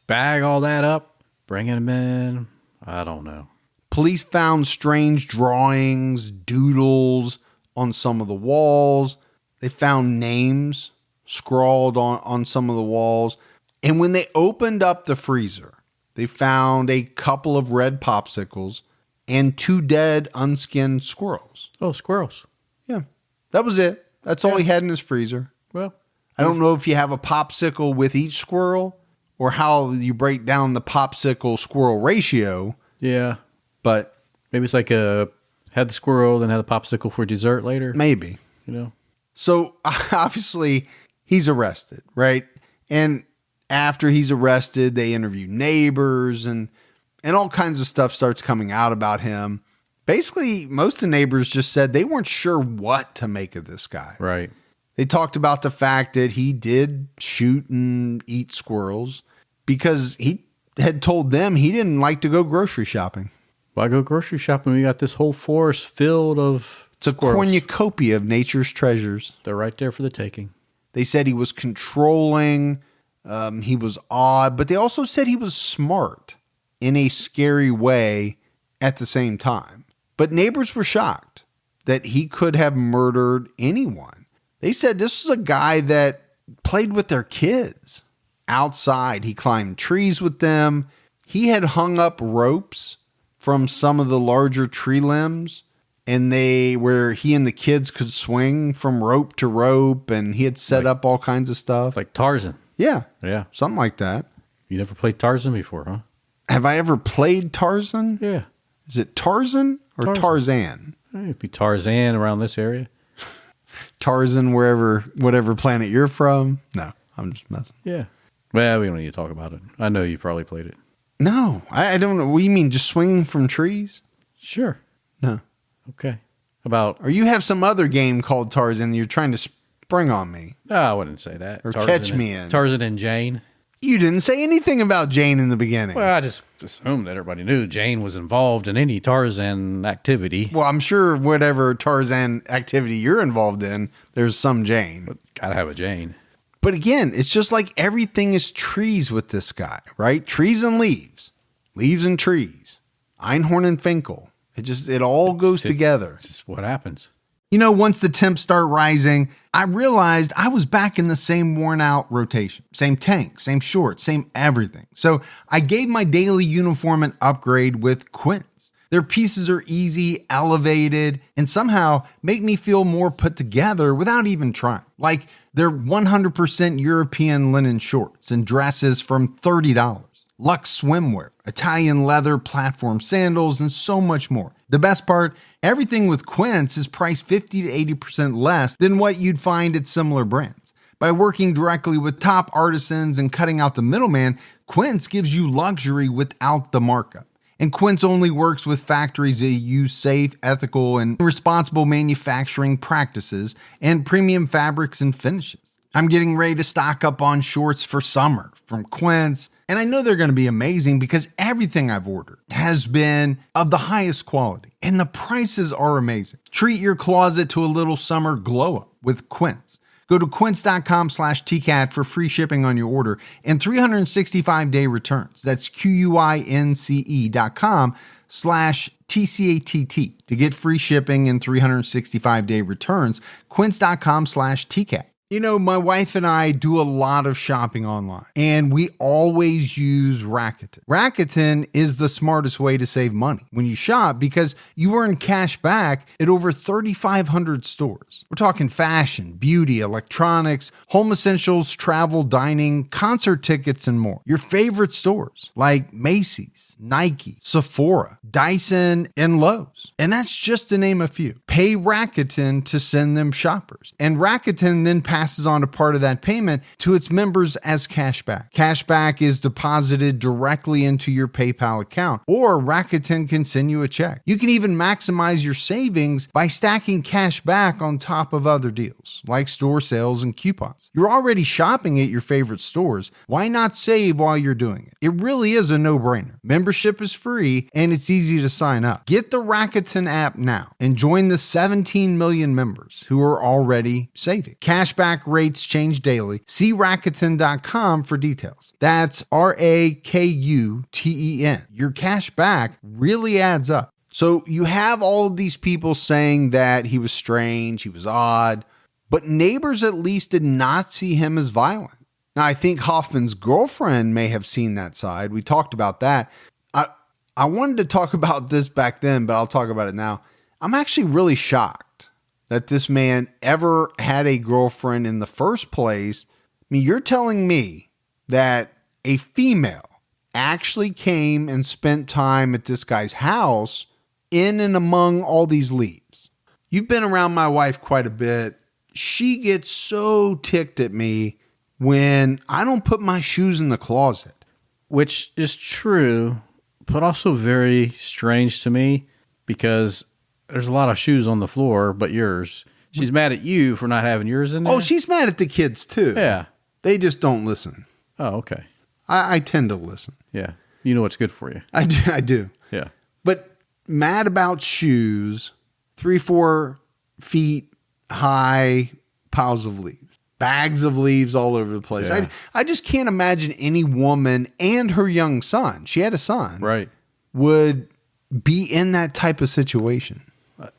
Bag all that up, bringing them in. I don't know. Police found strange drawings, doodles on some of the walls. They found names scrawled on some of the walls. And when they opened up the freezer, they found a couple of red popsicles and 2 dead, unskinned squirrels. Oh, squirrels. Yeah, that was it. That's all he had in his freezer. Well, I don't know if you have a popsicle with each squirrel or how you break down the popsicle squirrel ratio, yeah. but Maybe it's like had the squirrel, then had a popsicle for dessert later. maybe. You know? So obviously he's arrested, right? And after he's arrested, they interview neighbors and all kinds of stuff starts coming out about him. Basically, most of the neighbors just said they weren't sure what to make of this guy. Right. They talked about the fact that he did shoot and eat squirrels because he had told them he didn't like to go grocery shopping. Why go grocery shopping? We got this whole forest filled of It's a squirrels. cornucopia of nature's treasures. They're right there for the taking. They said he was controlling, he was odd, but they also said he was smart in a scary way at the same time. But neighbors were shocked that he could have murdered anyone. They said this was a guy that played with their kids outside. He climbed trees with them. He had hung up ropes from some of the larger tree limbs and where he and the kids could swing from rope to rope, and he had set up all kinds of stuff. Like Tarzan. Yeah. Yeah. Something like that. You never played Tarzan before, huh? Have I ever played Tarzan? Yeah. Is it Tarzan or Tarzan? It'd be Tarzan around this area. Tarzan, whatever planet you're from. No, I'm just messing. Yeah. Well, we don't need to talk about it. I know you probably played it. No, I don't know. What do you mean, just swinging from trees? Sure. No. Okay. About... Or you have some other game called Tarzan you're trying to spring on me. No, I wouldn't say that. Or catch me in. Tarzan and Jane. You didn't say anything about Jane in the beginning. Well, I just assumed that everybody knew Jane was involved in any Tarzan activity. Well, I'm sure whatever Tarzan activity you're involved in, there's some Jane. But gotta have a Jane. But again, it's just like everything is trees with this guy, right? Trees and leaves. Leaves and trees. Einhorn and Finkel. It all goes together. It's just what happens. You know, once the temps start rising, I realized I was back in the same worn out rotation. Same tank, same shorts, same everything. So I gave my daily uniform an upgrade with Quince. Their pieces are easy, elevated, and somehow make me feel more put together without even trying. Like their 100% European linen shorts and dresses from $30. Luxe swimwear, Italian leather platform sandals, and so much more. The best part, everything with Quince is priced 50 to 80% less than what you'd find at similar brands. By working directly with top artisans and cutting out the middleman, Quince gives you luxury without the markup. And Quince only works with factories that use safe, ethical, and responsible manufacturing practices and premium fabrics and finishes. I'm getting ready to stock up on shorts for summer from Quince, and I know they're going to be amazing because everything I've ordered has been of the highest quality, and the prices are amazing. Treat your closet to a little summer glow up with Quince. Go to quince.com/TCAT for free shipping on your order and 365-day returns. That's QUINCE.com/TCATT to get free shipping and 365-day returns. Quince.com/TCAT. You know, my wife and I do a lot of shopping online, and we always use Rakuten. Rakuten is the smartest way to save money when you shop because you earn cash back at over 3,500 stores. We're talking fashion, beauty, electronics, home essentials, travel, dining, concert tickets, and more. Your favorite stores like Macy's, Nike, Sephora, Dyson, and Lowe's. And that's just to name a few. Pay Rakuten to send them shoppers. And Rakuten then passes on a part of that payment to its members as cashback. Cashback is deposited directly into your PayPal account, or Rakuten can send you a check. You can even maximize your savings by stacking cash back on top of other deals, like store sales and coupons. You're already shopping at your favorite stores. Why not save while you're doing it? It really is a no-brainer. Membership is free, and it's easy to sign up. Get the Rakuten app now and join the 17 million members who are already saving. Cashback rates change daily. See Rakuten.com for details. That's Rakuten. Your cash back really adds up. So you have all of these people saying that he was strange, he was odd, but neighbors at least did not see him as violent. Now, I think Hoffman's girlfriend may have seen that side. We talked about that. I wanted to talk about this back then, but I'll talk about it now. I'm actually really shocked that this man ever had a girlfriend in the first place. I mean, you're telling me that a female actually came and spent time at this guy's house in and among all these leaves. You've been around my wife quite a bit. She gets so ticked at me when I don't put my shoes in the closet. Which is true, but also very strange to me because there's a lot of shoes on the floor but yours. She's mad at you for not having yours in there? Oh, she's mad at the kids too. Yeah. They just don't listen. Oh, okay. I tend to listen. Yeah. You know what's good for you. I do. Yeah. But mad about shoes, 3-4 feet high piles of leaves. Bags of leaves all over the place. Yeah. I just can't imagine any woman and her young son, she had a son, Right. would be in that type of situation.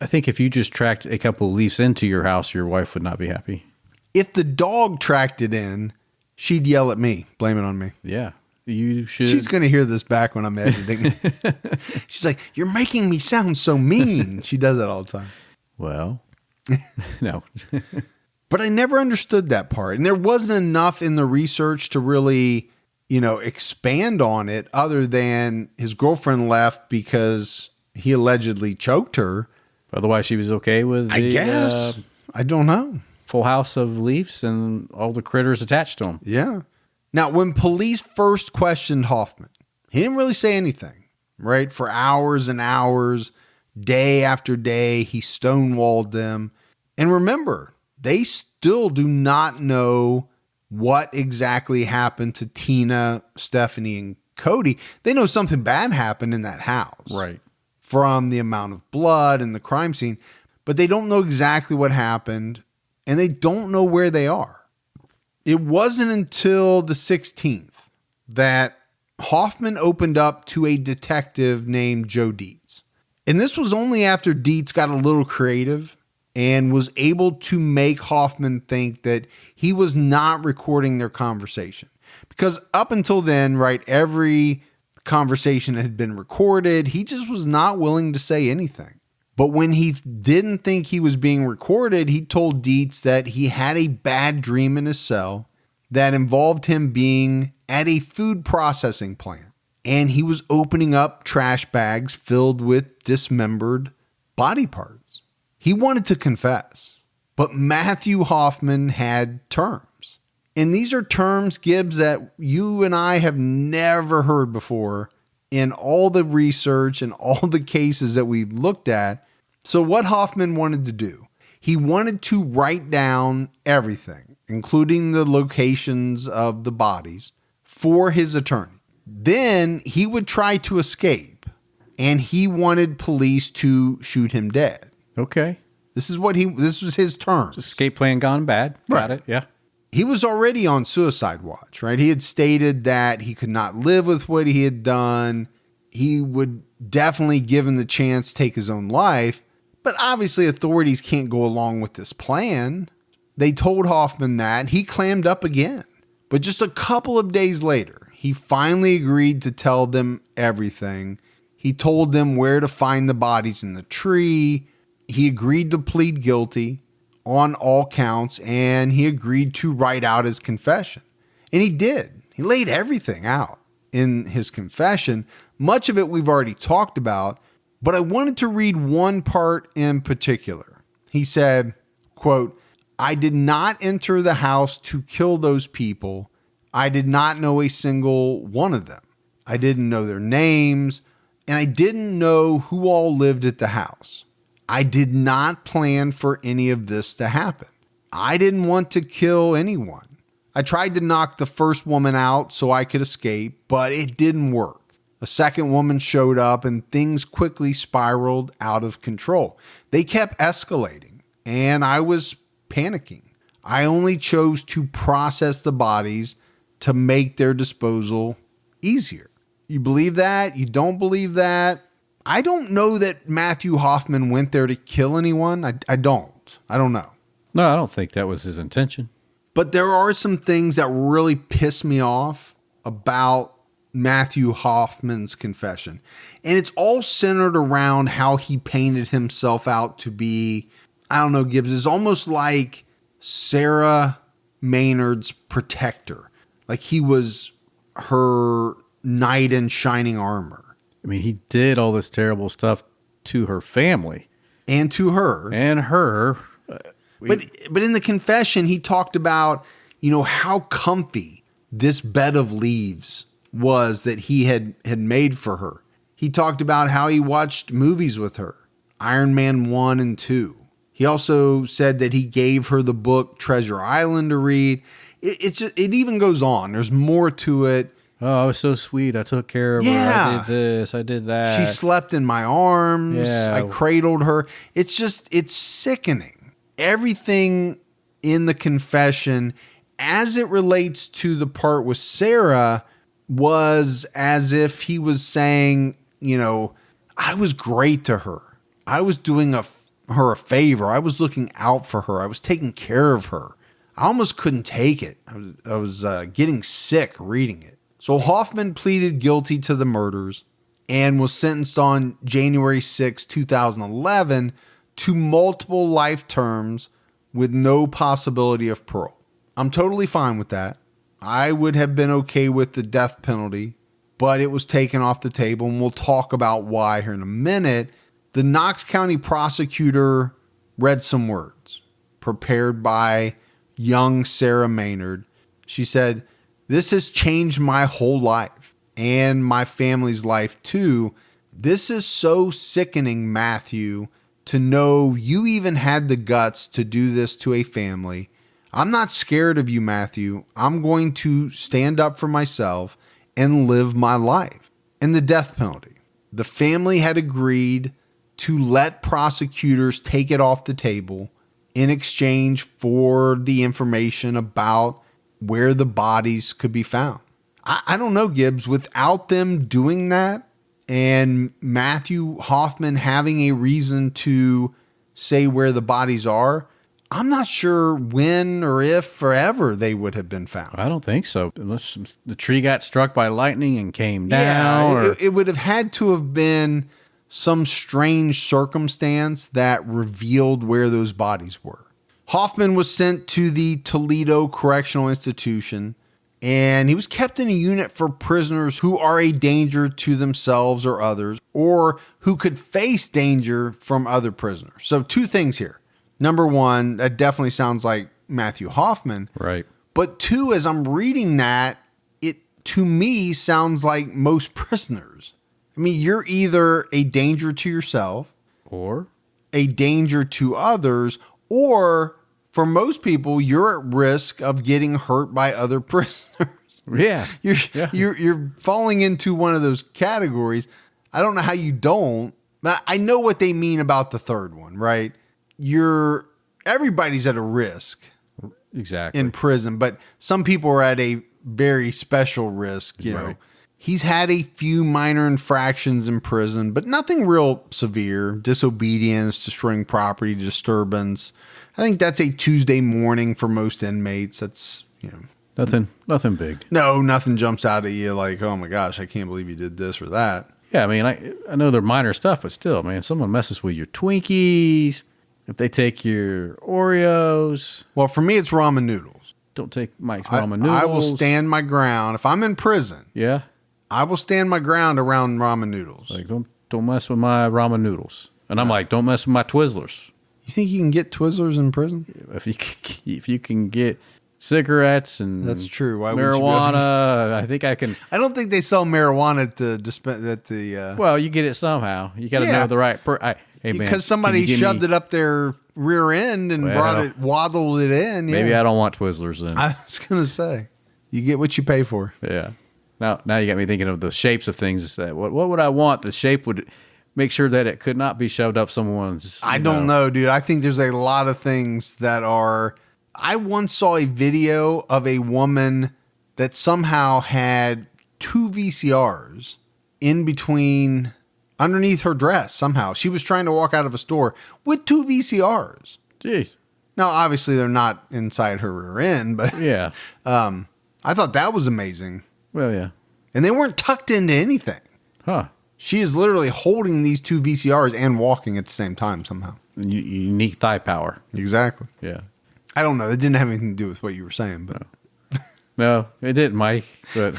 I think if you just tracked a couple of leaves into your house, your wife would not be happy. If the dog tracked it in, she'd yell at me, blame it on me. Yeah. You should. She's going to hear this back when I'm editing. She's like, you're making me sound so mean. She does that all the time. Well, no. But I never understood that part. And there wasn't enough in the research to really, expand on it other than his girlfriend left because he allegedly choked her. Otherwise, she was okay with the I guess. I don't know. full house of leaves and all the critters attached to them. Yeah. Now, when police first questioned Hoffman, he didn't really say anything, right? For hours and hours, day after day, he stonewalled them. And remember, they still do not know what exactly happened to Tina, Stephanie, and Cody. They know something bad happened in that house. Right. From the amount of blood and the crime scene, but they don't know exactly what happened, and they don't know where they are. It wasn't until the 16th that Hoffman opened up to a detective named Joe Dietz. And this was only after Dietz got a little creative and was able to make Hoffman think that he was not recording their conversation. Because up until then, right, every conversation had been recorded. He just was not willing to say anything. But when he didn't think he was being recorded, he told Dietz that he had a bad dream in his cell that involved him being at a food processing plant. And he was opening up trash bags filled with dismembered body parts. He wanted to confess, but Matthew Hoffman had terms. And these are terms, Gibbs, that you and I have never heard before in all the research and all the cases that we've looked at. So what Hoffman wanted to do, he wanted to write down everything, including the locations of the bodies, for his attorney. Then he would try to escape, and he wanted police to shoot him dead. Okay. This was his terms. Escape plan gone bad. Got Right. it. Yeah. He was already on suicide watch, right? He had stated that he could not live with what he had done. He would definitely, given the chance, take his own life. But obviously authorities can't go along with this plan. They told Hoffman that. He clammed up again. But just a couple of days later, he finally agreed to tell them everything. He told them where to find the bodies in the tree. He agreed to plead guilty on all counts, and he agreed to write out his confession. And he did. He laid everything out in his confession. Much of it we've already talked about, but I wanted to read one part in particular. He said, quote, "I did not enter the house to kill those people. I did not know a single one of them. I didn't know their names, and I didn't know who all lived at the house. I did not plan for any of this to happen. I didn't want to kill anyone. I tried to knock the first woman out so I could escape, but it didn't work. A second woman showed up and things quickly spiraled out of control. They kept escalating, and I was panicking. I only chose to process the bodies to make their disposal easier." You believe that? You don't believe that? I don't know that Matthew Hoffman went there to kill anyone. I don't know. No, I don't think that was his intention. But there are some things that really piss me off about Matthew Hoffman's confession. And it's all centered around how he painted himself out to be, I don't know, Gibbs, is almost like Sarah Maynard's protector. Like he was her knight in shining armor. I mean, he did all this terrible stuff to her family. And to her. And her. But in the confession, he talked about, how comfy this bed of leaves was that he had made for her. He talked about how he watched movies with her, Iron Man 1 and 2. He also said that he gave her the book Treasure Island to read. It even goes on. There's more to it. Oh, I was so sweet. I took care of her. I did this. I did that. She slept in my arms. Yeah. I cradled her. It's sickening. Everything in the confession, as it relates to the part with Sarah, was as if he was saying, I was great to her. I was doing her a favor. I was looking out for her. I was taking care of her. I almost couldn't take it. I was getting sick reading it. So Hoffman pleaded guilty to the murders and was sentenced on January 6, 2011 to multiple life terms with no possibility of parole. I'm totally fine with that. I would have been okay with the death penalty, but it was taken off the table, and we'll talk about why here in a minute. The Knox County prosecutor read some words prepared by young Sarah Maynard. She said, "This has changed my whole life and my family's life too. This is so sickening, Matthew, to know you even had the guts to do this to a family. I'm not scared of you, Matthew. I'm going to stand up for myself and live my life." And the death penalty. The family had agreed to let prosecutors take it off the table in exchange for the information about where the bodies could be found. I don't know, Gibbs, without them doing that, and Matthew Hoffman having a reason to say where the bodies are, I'm not sure when or if or ever they would have been found. I don't think so. Unless the tree got struck by lightning and came down. Yeah, it would have had to have been some strange circumstance that revealed where those bodies were. Hoffman was sent to the Toledo Correctional Institution, and he was kept in a unit for prisoners who are a danger to themselves or others, or who could face danger from other prisoners. So 2 things here. Number 1, that definitely sounds like Matthew Hoffman. Right. But 2, as I'm reading that, it to me sounds like most prisoners. I mean, you're either a danger to yourself, Or a danger to others, or for most people, you're at risk of getting hurt by other prisoners. yeah. You're falling into one of those categories. I don't know how you don't, but I know what they mean about the third one, right? Everybody's at a risk Exactly. in prison, but some people are at a very special risk, you know. Right. He's had a few minor infractions in prison, but nothing real severe. Disobedience, destroying property, disturbance, I think that's a Tuesday morning for most inmates. That's, Nothing big. no, nothing jumps out at you like, oh my gosh, I can't believe you did this or that. Yeah, I mean, I know they're minor stuff, but still, man, someone messes with your Twinkies, if they take your Oreos, Well, for me, it's ramen noodles. don't take Mike's ramen noodles. I will stand my ground. If I'm in prison, Yeah, I will stand my ground around ramen noodles. like don't mess with my ramen noodles. And I'm like, don't mess with my Twizzlers. You think you can get Twizzlers in prison? If you can get cigarettes and That's true. Why wouldn't you be able to marijuana, I think I can. I don't think they sell marijuana at the Well, you get it somehow. You got to Yeah. know the right. Hey man, because somebody shoved it up their rear end and waddled it in. Yeah. Maybe I don't want Twizzlers then. I was gonna say, you get what you pay for. Yeah. Now you got me thinking of the shapes of things. That what would I want? The shape would make sure that it could not be shoved up someone's. I don't know, dude. I think there's a lot of things that are. I once saw a video of a woman that somehow had 2 VCRs in between, underneath her dress. Somehow she was trying to walk out of a store with 2 VCRs. Jeez. Now, obviously, they're not inside her rear end, but Yeah. I thought that was amazing. Well, yeah. And they weren't tucked into anything. Huh. She is literally holding these 2 VCRs and walking at the same time somehow. Unique thigh power. Exactly. Yeah. I don't know. It didn't have anything to do with what you were saying, but No, it didn't, Mike. But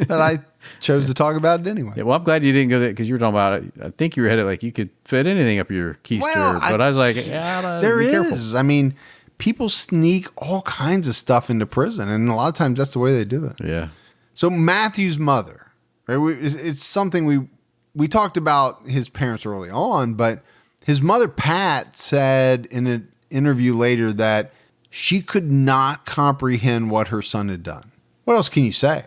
but I chose to talk about it anyway. yeah, well, I'm glad you didn't go there because you were talking about it. I think you were headed like you could fit anything up your keister, Well, but I was like, yeah, There be is. careful. I mean, people sneak all kinds of stuff into prison, and a lot of times that's the way they do it. Yeah. So Matthew's mother, right? It's something we talked about his parents early on, but his mother, Pat, said in an interview later that she could not comprehend what her son had done. What else can you say?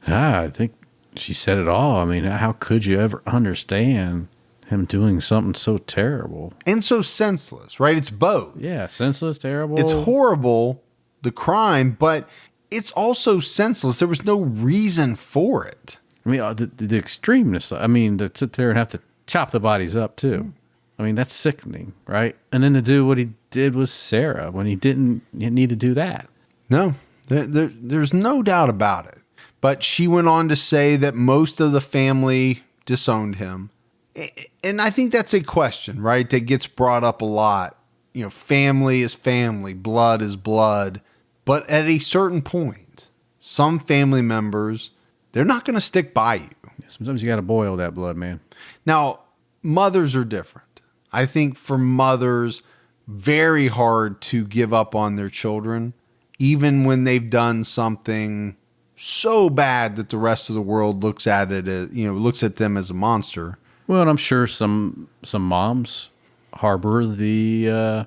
I think she said it all. I mean, how could you ever understand him doing something so terrible? And so senseless, right? It's both. Yeah, senseless, terrible. It's horrible, the crime, but it's also senseless. There was no reason for it. I mean, the extremeness. I mean, to sit there and have to chop the bodies up too. I mean, that's sickening, right? And then to do what he did with Sarah when he didn't need to do that. No, there's no doubt about it. But she went on to say that most of the family disowned him. And I think that's a question, right? That gets brought up a lot. You know, family is family, blood is blood. But at a certain point, some family members, they're not going to stick by you. Sometimes you got to boil that blood, man. Now, mothers are different. I think for mothers, very hard to give up on their children, even when they've done something so bad that the rest of the world looks at it as, looks at them as a monster. Well, and I'm sure some moms harbor the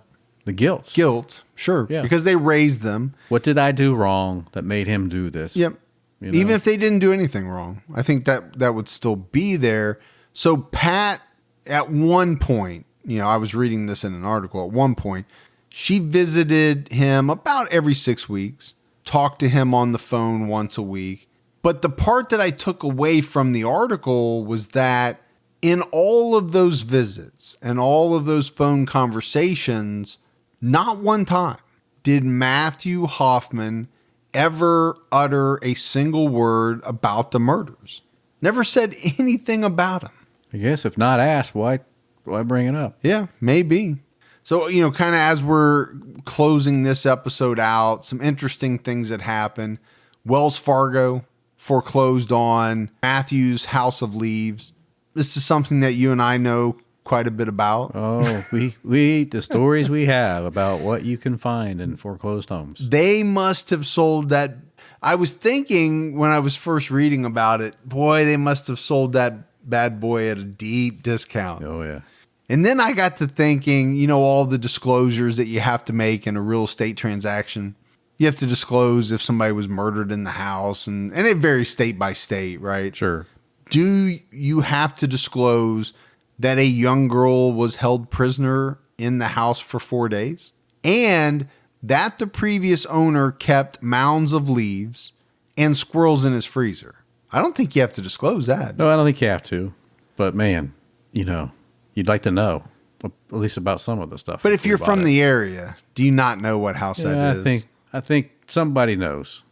guilt. Guilt, sure, Yeah. because they raised them. What did I do wrong that made him do this? Yep. You know? Even if they didn't do anything wrong, I think that would still be there. So Pat, at one point, I was reading this in an article. At one point, she visited him about every 6 weeks, talked to him on the phone once a week. But the part that I took away from the article was that in all of those visits and all of those phone conversations, not one time did Matthew Hoffman ever utter a single word about the murders. Never said anything about them. I guess if not asked, why bring it up? Yeah, maybe. So, kind of as we're closing this episode out, some interesting things that happened. Wells Fargo foreclosed on Matthew's House of Leaves. This is something that you and I know quite a bit about. Oh, we the stories we have about what you can find in foreclosed homes. They must have sold that. I was thinking when I was first reading about it, boy, they must have sold that bad boy at a deep discount. Oh, yeah. And then I got to thinking, all the disclosures that you have to make in a real estate transaction. You have to disclose if somebody was murdered in the house, and it varies state by state, right? Sure. Do you have to disclose that a young girl was held prisoner in the house for 4 days? And that the previous owner kept mounds of leaves and squirrels in his freezer? I don't think you have to disclose that. No, I don't think you have to. But man, you'd like to know. at least about some of the stuff. But if you're from the area, do you not know what house that is? I think somebody knows.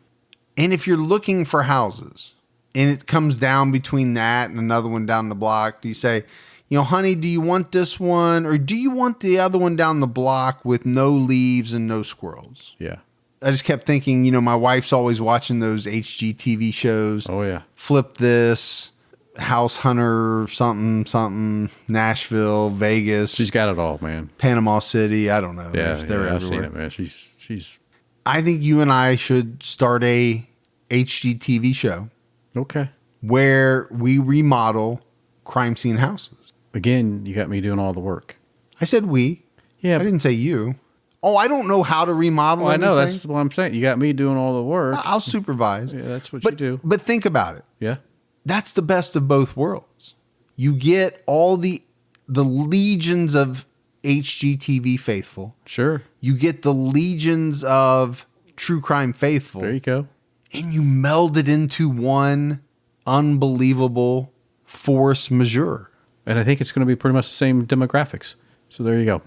And if you're looking for houses and it comes down between that and another one down the block, do you say, honey, do you want this one or do you want the other one down the block with no leaves and no squirrels? Yeah. I just kept thinking, my wife's always watching those HGTV shows. Oh, yeah. Flip This, House Hunter, something, Nashville, Vegas. She's got it all, man. Panama City. I don't know. Yeah, They're everywhere. I've seen it, man. She's. I think you and I should start a HGTV show. Okay. Where we remodel crime scene houses. Again, you got me doing all the work. I said we. Yeah. I didn't say you. Oh, I don't know how to remodel I know. anything. That's what I'm saying. You got me doing all the work. I'll supervise. Yeah, that's what you do. But think about it. Yeah. That's the best of both worlds. You get all the legions of HGTV faithful. Sure. You get the legions of true crime faithful. There you go. And you meld it into one unbelievable force majeure. And I think it's going to be pretty much the same demographics. So there you go.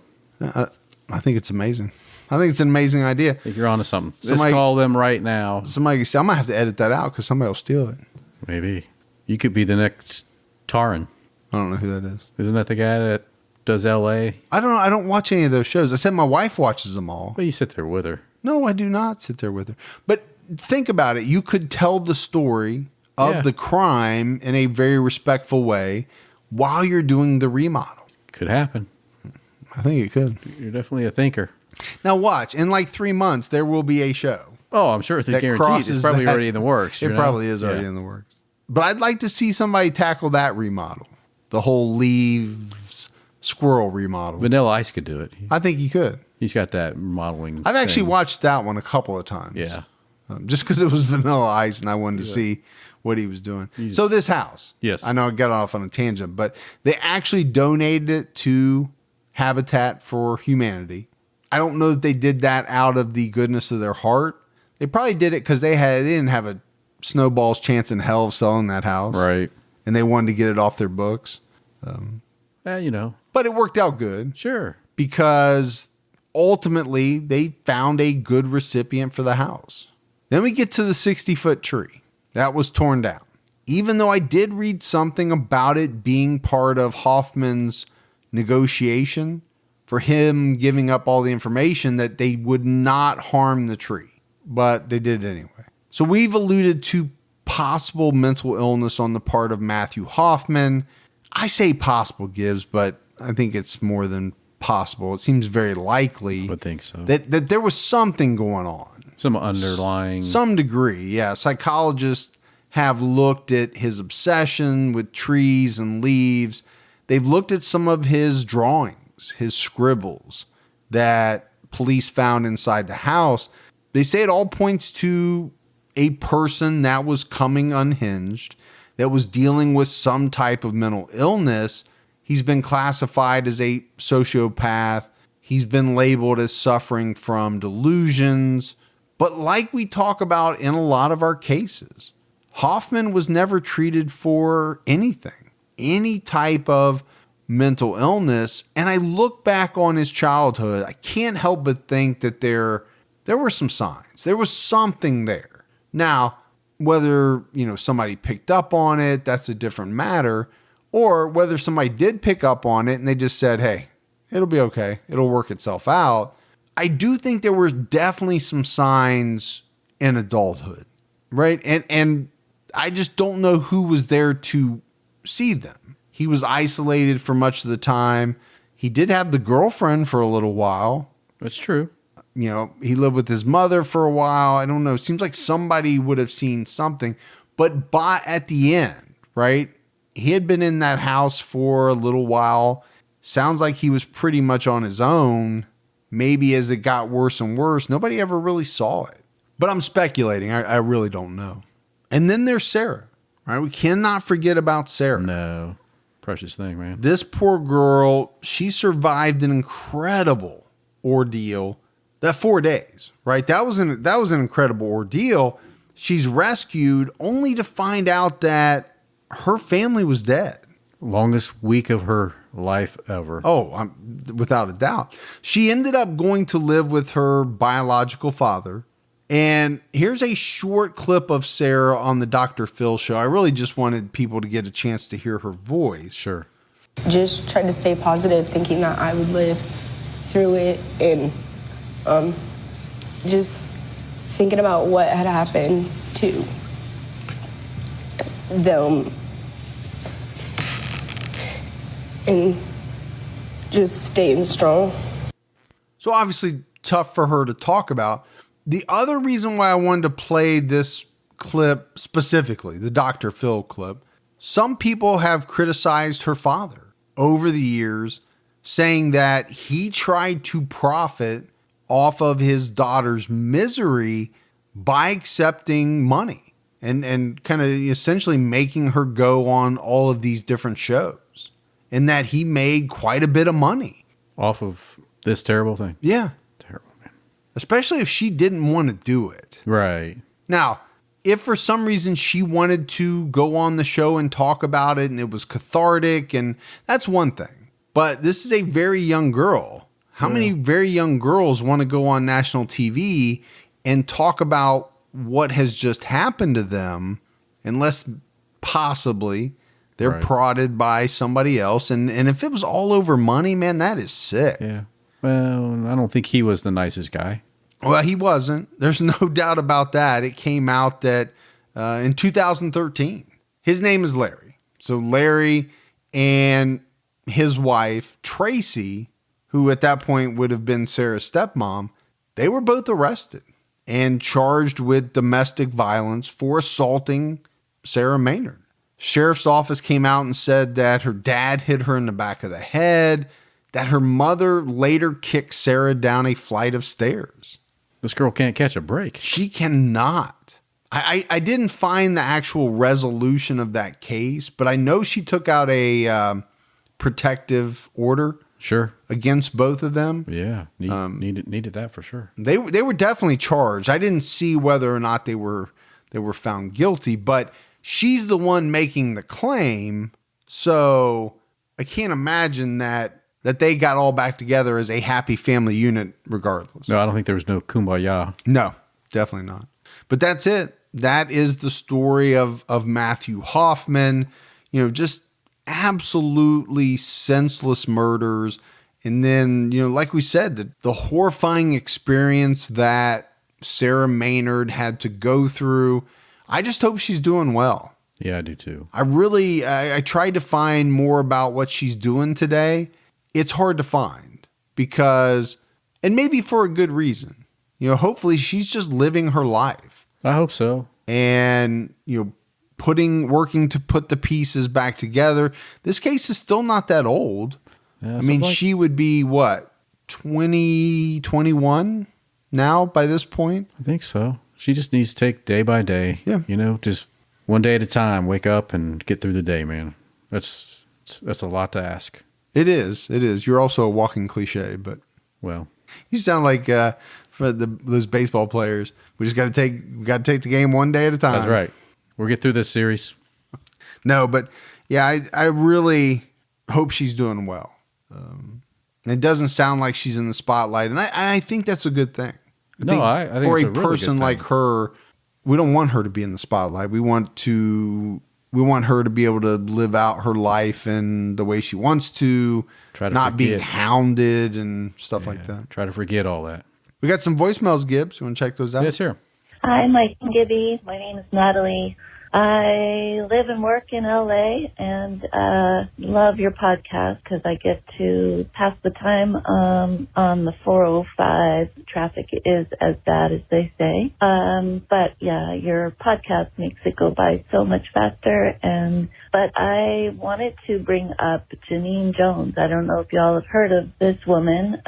I think it's amazing. I think it's an amazing idea. I think you're onto something. Let's call them right now. Somebody can say, I might have to edit that out because somebody will steal it. Maybe. You could be the next Taran. I don't know who that is. Isn't that the guy that does L.A.? I don't know. I don't watch any of those shows. I said my wife watches them all. Well, you sit there with her. No, I do not sit there with her. But think about it. You could tell the story of the crime in a very respectful way while you're doing the remodel. Could happen. I think it could. You're definitely a thinker. Now watch. In like 3 months, there will be a show. Oh, I'm sure it's guaranteed. It's probably already in the works. It probably is already in the works. But I'd like to see somebody tackle that remodel. The whole leaves squirrel remodel. Vanilla Ice could do it. I think he could. He's got that modeling. I've actually watched that one a couple of times. Yeah. Just because it was Vanilla Ice and I wanted to see what he was doing. So this house. Yes. I know I got off on a tangent, but they actually donated it to Habitat for Humanity. I don't know that they did that out of the goodness of their heart. They probably did it because they didn't have a snowball's chance in hell of selling that house. Right. And they wanted to get it off their books. But it worked out good. Sure. Because ultimately they found a good recipient for the house. Then we get to the 60-foot tree. That was torn down. Even though I did read something about it being part of Hoffman's negotiation for him giving up all the information that they would not harm the tree. But they did it anyway. So we've alluded to possible mental illness on the part of Matthew Hoffman. I say possible, Gibbs, but I think it's more than possible. It seems very likely. I would think so. That there was something going on. Some underlying. Some degree, yeah. Psychologists have looked at his obsession with trees and leaves. They've looked at some of his drawings, his scribbles that police found inside the house. They say it all points to a person that was coming unhinged, that was dealing with some type of mental illness. He's been classified as a sociopath. He's been labeled as suffering from delusions. But like we talk about in a lot of our cases, Hoffman was never treated for anything, any type of mental illness. And I look back on his childhood, I can't help but think that there were some signs. There was something there. Now, whether, somebody picked up on it, that's a different matter. Or whether somebody did pick up on it and they just said, hey, it'll be okay. It'll work itself out. I do think there were definitely some signs in adulthood, right? And I just don't know who was there to see them. He was isolated for much of the time. He did have the girlfriend for a little while. That's true. He lived with his mother for a while. I don't know. It seems like somebody would have seen something. But at the end, right? He had been in that house for a little while. Sounds like he was pretty much on his own. Maybe as it got worse and worse, nobody ever really saw it. But I'm speculating. I really don't know. And then there's Sarah, right? We cannot forget about Sarah. No. Precious thing, man. This poor girl, she survived an incredible ordeal. That 4 days, right? That was an incredible ordeal. She's rescued only to find out that her family was dead. Longest week of her life ever. Oh, without a doubt. She ended up going to live with her biological father. And here's a short clip of Sarah on the Dr. Phil show. I really just wanted people to get a chance to hear her voice. Sure. Just tried to stay positive, thinking that I would live through it, and just thinking about what had happened to them, and just staying strong. So obviously tough for her to talk about. The other reason why I wanted to play this clip specifically, the Dr. Phil clip, some people have criticized her father over the years, saying that he tried to profit off of his daughter's misery by accepting money and kind of essentially making her go on all of these different shows, and that he made quite a bit of money Off of this terrible thing. Yeah. Terrible, man. Especially if she didn't want to do it. Right. Now, if for some reason she wanted to go on the show and talk about it and it was cathartic, and that's one thing. But this is a very young girl. How many very young girls want to go on national TV and talk about what has just happened to them unless possibly they're prodded by somebody else? And if it was all over money, man, that is sick. Yeah. Well, I don't think he was the nicest guy. Well, he wasn't. There's no doubt about that. It came out that in 2013, his name is Larry. So Larry and his wife, Tracy, who at that point would have been Sarah's stepmom, they were both arrested and charged with domestic violence for assaulting Sarah Maynard. Sheriff's office came out and said that her dad hit her in the back of the head, that her mother later kicked Sarah down a flight of stairs. This girl can't catch a break. She cannot. I didn't find the actual resolution of that case, but I know she took out a protective order. Sure. Against both of them. Yeah. Needed that for sure. They were definitely charged. I didn't see whether or not they were found guilty, but she's the one making the claim. So I can't imagine that they got all back together as a happy family unit regardless. No, I don't think there was no kumbaya. No, definitely not. But that's it. That is the story of Matthew Hoffman. Just absolutely senseless murders. And then, like we said, the horrifying experience that Sarah Maynard had to go through. I just hope she's doing well. Yeah, I do too. I tried to find more about what she's doing today. It's hard to find because, and maybe for a good reason, hopefully she's just living her life. I hope so. And, working to put the pieces back together. This case is still not that old. Yeah, I mean, she would be what, 20, 21 now by this point? I think so. She just needs to take day by day. Yeah. Just one day at a time, wake up and get through the day, man. That's a lot to ask. It is. It is. You're also a walking cliche, but well, you sound like for those baseball players. We just got to take the game one day at a time. That's right. We'll get through this series. No, but yeah, I really hope she's doing well. It doesn't sound like she's in the spotlight, and I think that's a good thing. I think for it's a a really person good like thing. her, we don't want her to be in the spotlight. We want her to be able to live out her life in the way she wants to, not being hounded and stuff like that. Try to forget all that. We got some voicemails, Gibbs. You want to check those out? Yes, sir. Hi, Mike and Gibby. My name is Natalie. I live and work in LA and love your podcast because I get to pass the time on the 405. Traffic is as bad as they say. But yeah, your podcast makes it go by so much faster. But I wanted to bring up Janine Jones. I don't know if y'all have heard of this woman.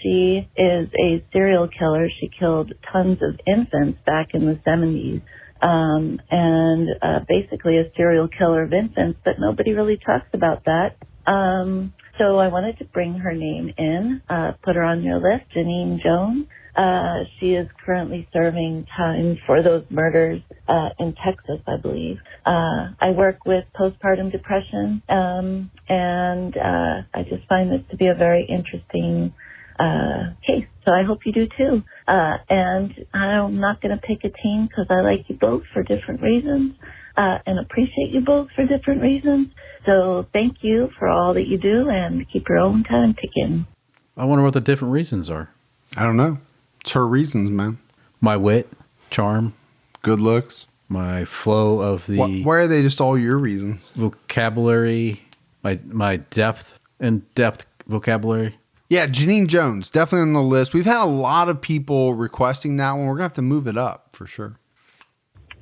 She is a serial killer. She killed tons of infants back in the 70s. Basically a serial killer of infants, but nobody really talks about that. So I wanted to bring her name in, put her on your list, Janine Jones. She is currently serving time for those murders in Texas, I believe. I work with postpartum depression, and I just find this to be a very interesting case. So I hope you do too. And I'm not going to pick a team because I like you both for different reasons and appreciate you both for different reasons. So thank you for all that you do, and keep your own time ticking. I wonder what the different reasons are. I don't know. It's her reasons, man. My wit, charm, Good looks. my flow of the Why are they just all your reasons? vocabulary, my in-depth vocabulary. Yeah, Janine Jones, definitely on the list. We've had a lot of people requesting that one. We're going to have to move it up for sure.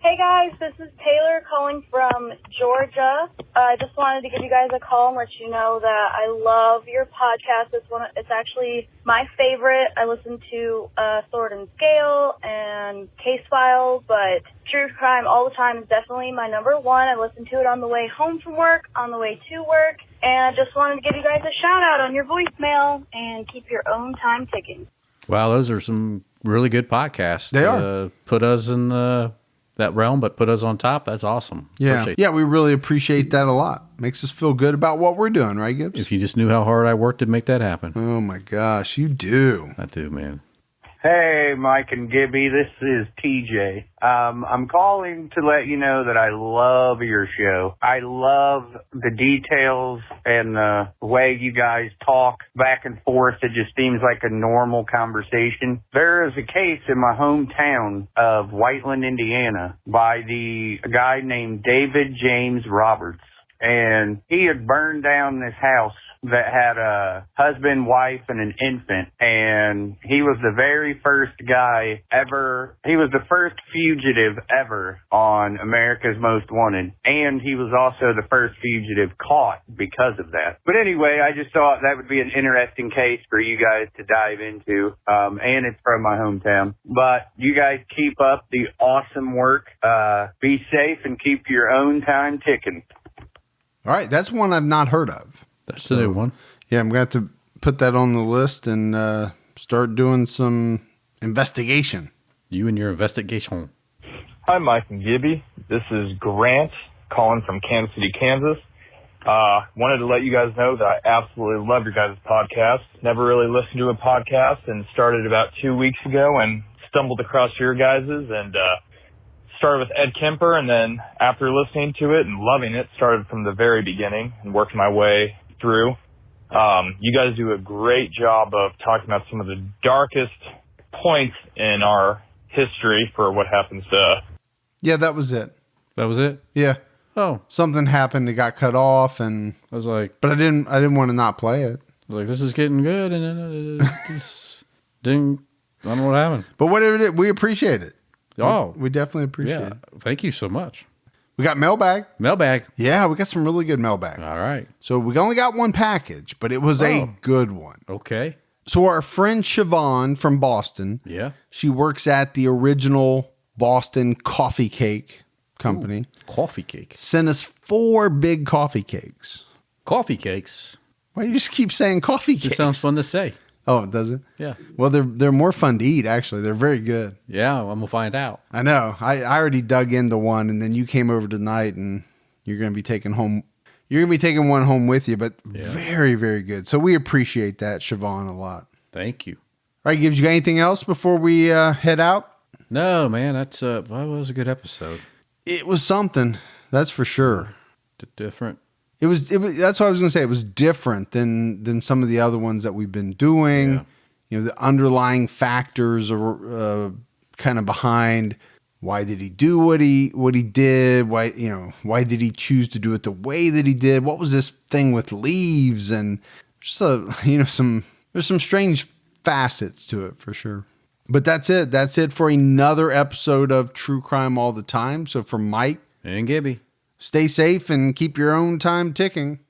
Hey guys, this is Taylor calling from Georgia. I just wanted to give you guys a call and let you know that I love your podcast. It's actually my favorite. I listen to Sword and Scale and Case Files, but True Crime all the time is definitely my number one. I listen to it on the way home from work, on the way to work, and I just wanted to give you guys a shout out on your voicemail and keep your own time ticking. Wow, those are some really good podcasts. They are. Put us in that realm, but put us on top. That's awesome. Yeah. Appreciate Yeah, we really appreciate that a lot. Makes us feel good about what we're doing, right, Gibbs? If you just knew how hard I worked to make that happen. Oh my gosh, you do. I do, man. Hey, Mike and Gibby, this is TJ. I'm calling to let you know that I love your show. I love the details and the way you guys talk back and forth. It just seems like a normal conversation. There is a case in my hometown of Whiteland, Indiana, by the guy named David James Roberts. And he had burned down this house that had a husband, wife, and an infant. And he was the very first guy ever. He was the first fugitive ever on America's Most Wanted. And he was also the first fugitive caught because of that. But anyway, I just thought that would be an interesting case for you guys to dive into. And it's from my hometown. But you guys keep up the awesome work. Be safe and keep your own time ticking. All right, that's one I've not heard of. That's the new one. Yeah, I'm going to have to put that on the list and start doing some investigation. You and your investigation. Hi, Mike and Gibby. This is Grant calling from Kansas City, Kansas. Wanted to let you guys know that I absolutely love your guys' podcast. Never really listened to a podcast and started about 2 weeks ago and stumbled across your guys' and started with Ed Kemper, and then after listening to it and loving it, started from the very beginning and worked my way through. You guys do a great job of talking about some of the darkest points in our history for what happens to... Yeah, that was it. That was it? Yeah. Oh. Something happened, it got cut off, and I was like... But I didn't want to not play it. This is getting good, and then it just didn't... I don't know what happened. But whatever it is, we appreciate it. Oh. We definitely appreciate it. Thank you so much. We got mailbag. Mailbag. Yeah, we got some really good mailbag. All right. So we only got one package, but it was a good one. Okay. So our friend Siobhan from Boston, she works at the original Boston Coffee Cake Company. Ooh, coffee cake. Sent us 4 big coffee cakes. Coffee cakes? Why do you just keep saying coffee cakes? It sounds fun to say. Oh, does it? Yeah. Well, they're more fun to eat, actually. They're very good. Yeah, I'm going to find out. I know. I already dug into one, and then you came over tonight, and you're going to be taking one home with you, but very, very good. So we appreciate that, Siobhan, a lot. Thank you. All right, Gibbs, you got anything else before we head out? No, man. That was a good episode. It was something, that's for sure. Different. It was. That's what I was going to say. It was different than some of the other ones that we've been doing. Yeah. You know, the underlying factors are kind of behind why did he do what he did? Why did he choose to do it the way that he did? What was this thing with leaves? And just there's some strange facets to it for sure. But that's it. That's it for another episode of True Crime All the Time. So for Mike and Gibby, stay safe and keep your own time ticking.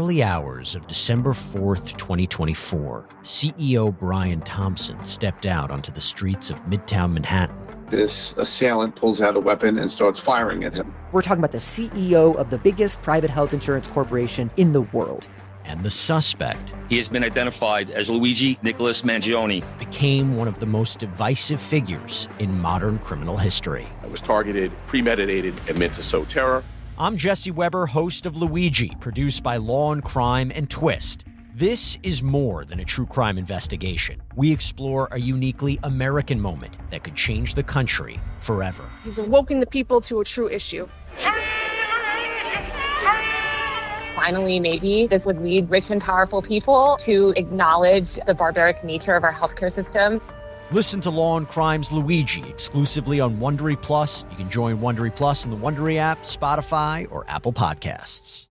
early hours of December 4th, 2024, CEO Brian Thompson stepped out onto the streets of Midtown Manhattan. This assailant pulls out a weapon and starts firing at him. We're talking about the CEO of the biggest private health insurance corporation in the world. And the suspect, he has been identified as Luigi Nicholas Mangione, became one of the most divisive figures in modern criminal history. It was targeted, premeditated, and meant to sow terror. I'm Jesse Weber, host of Luigi, produced by Law and Crime and Twist. This is more than a true crime investigation. We explore a uniquely American moment that could change the country forever. He's awoken the people to a true issue. Finally, maybe this would lead rich and powerful people to acknowledge the barbaric nature of our healthcare system. Listen to Law and Crime's Luigi exclusively on Wondery Plus. You can join Wondery Plus in the Wondery app, Spotify, or Apple Podcasts.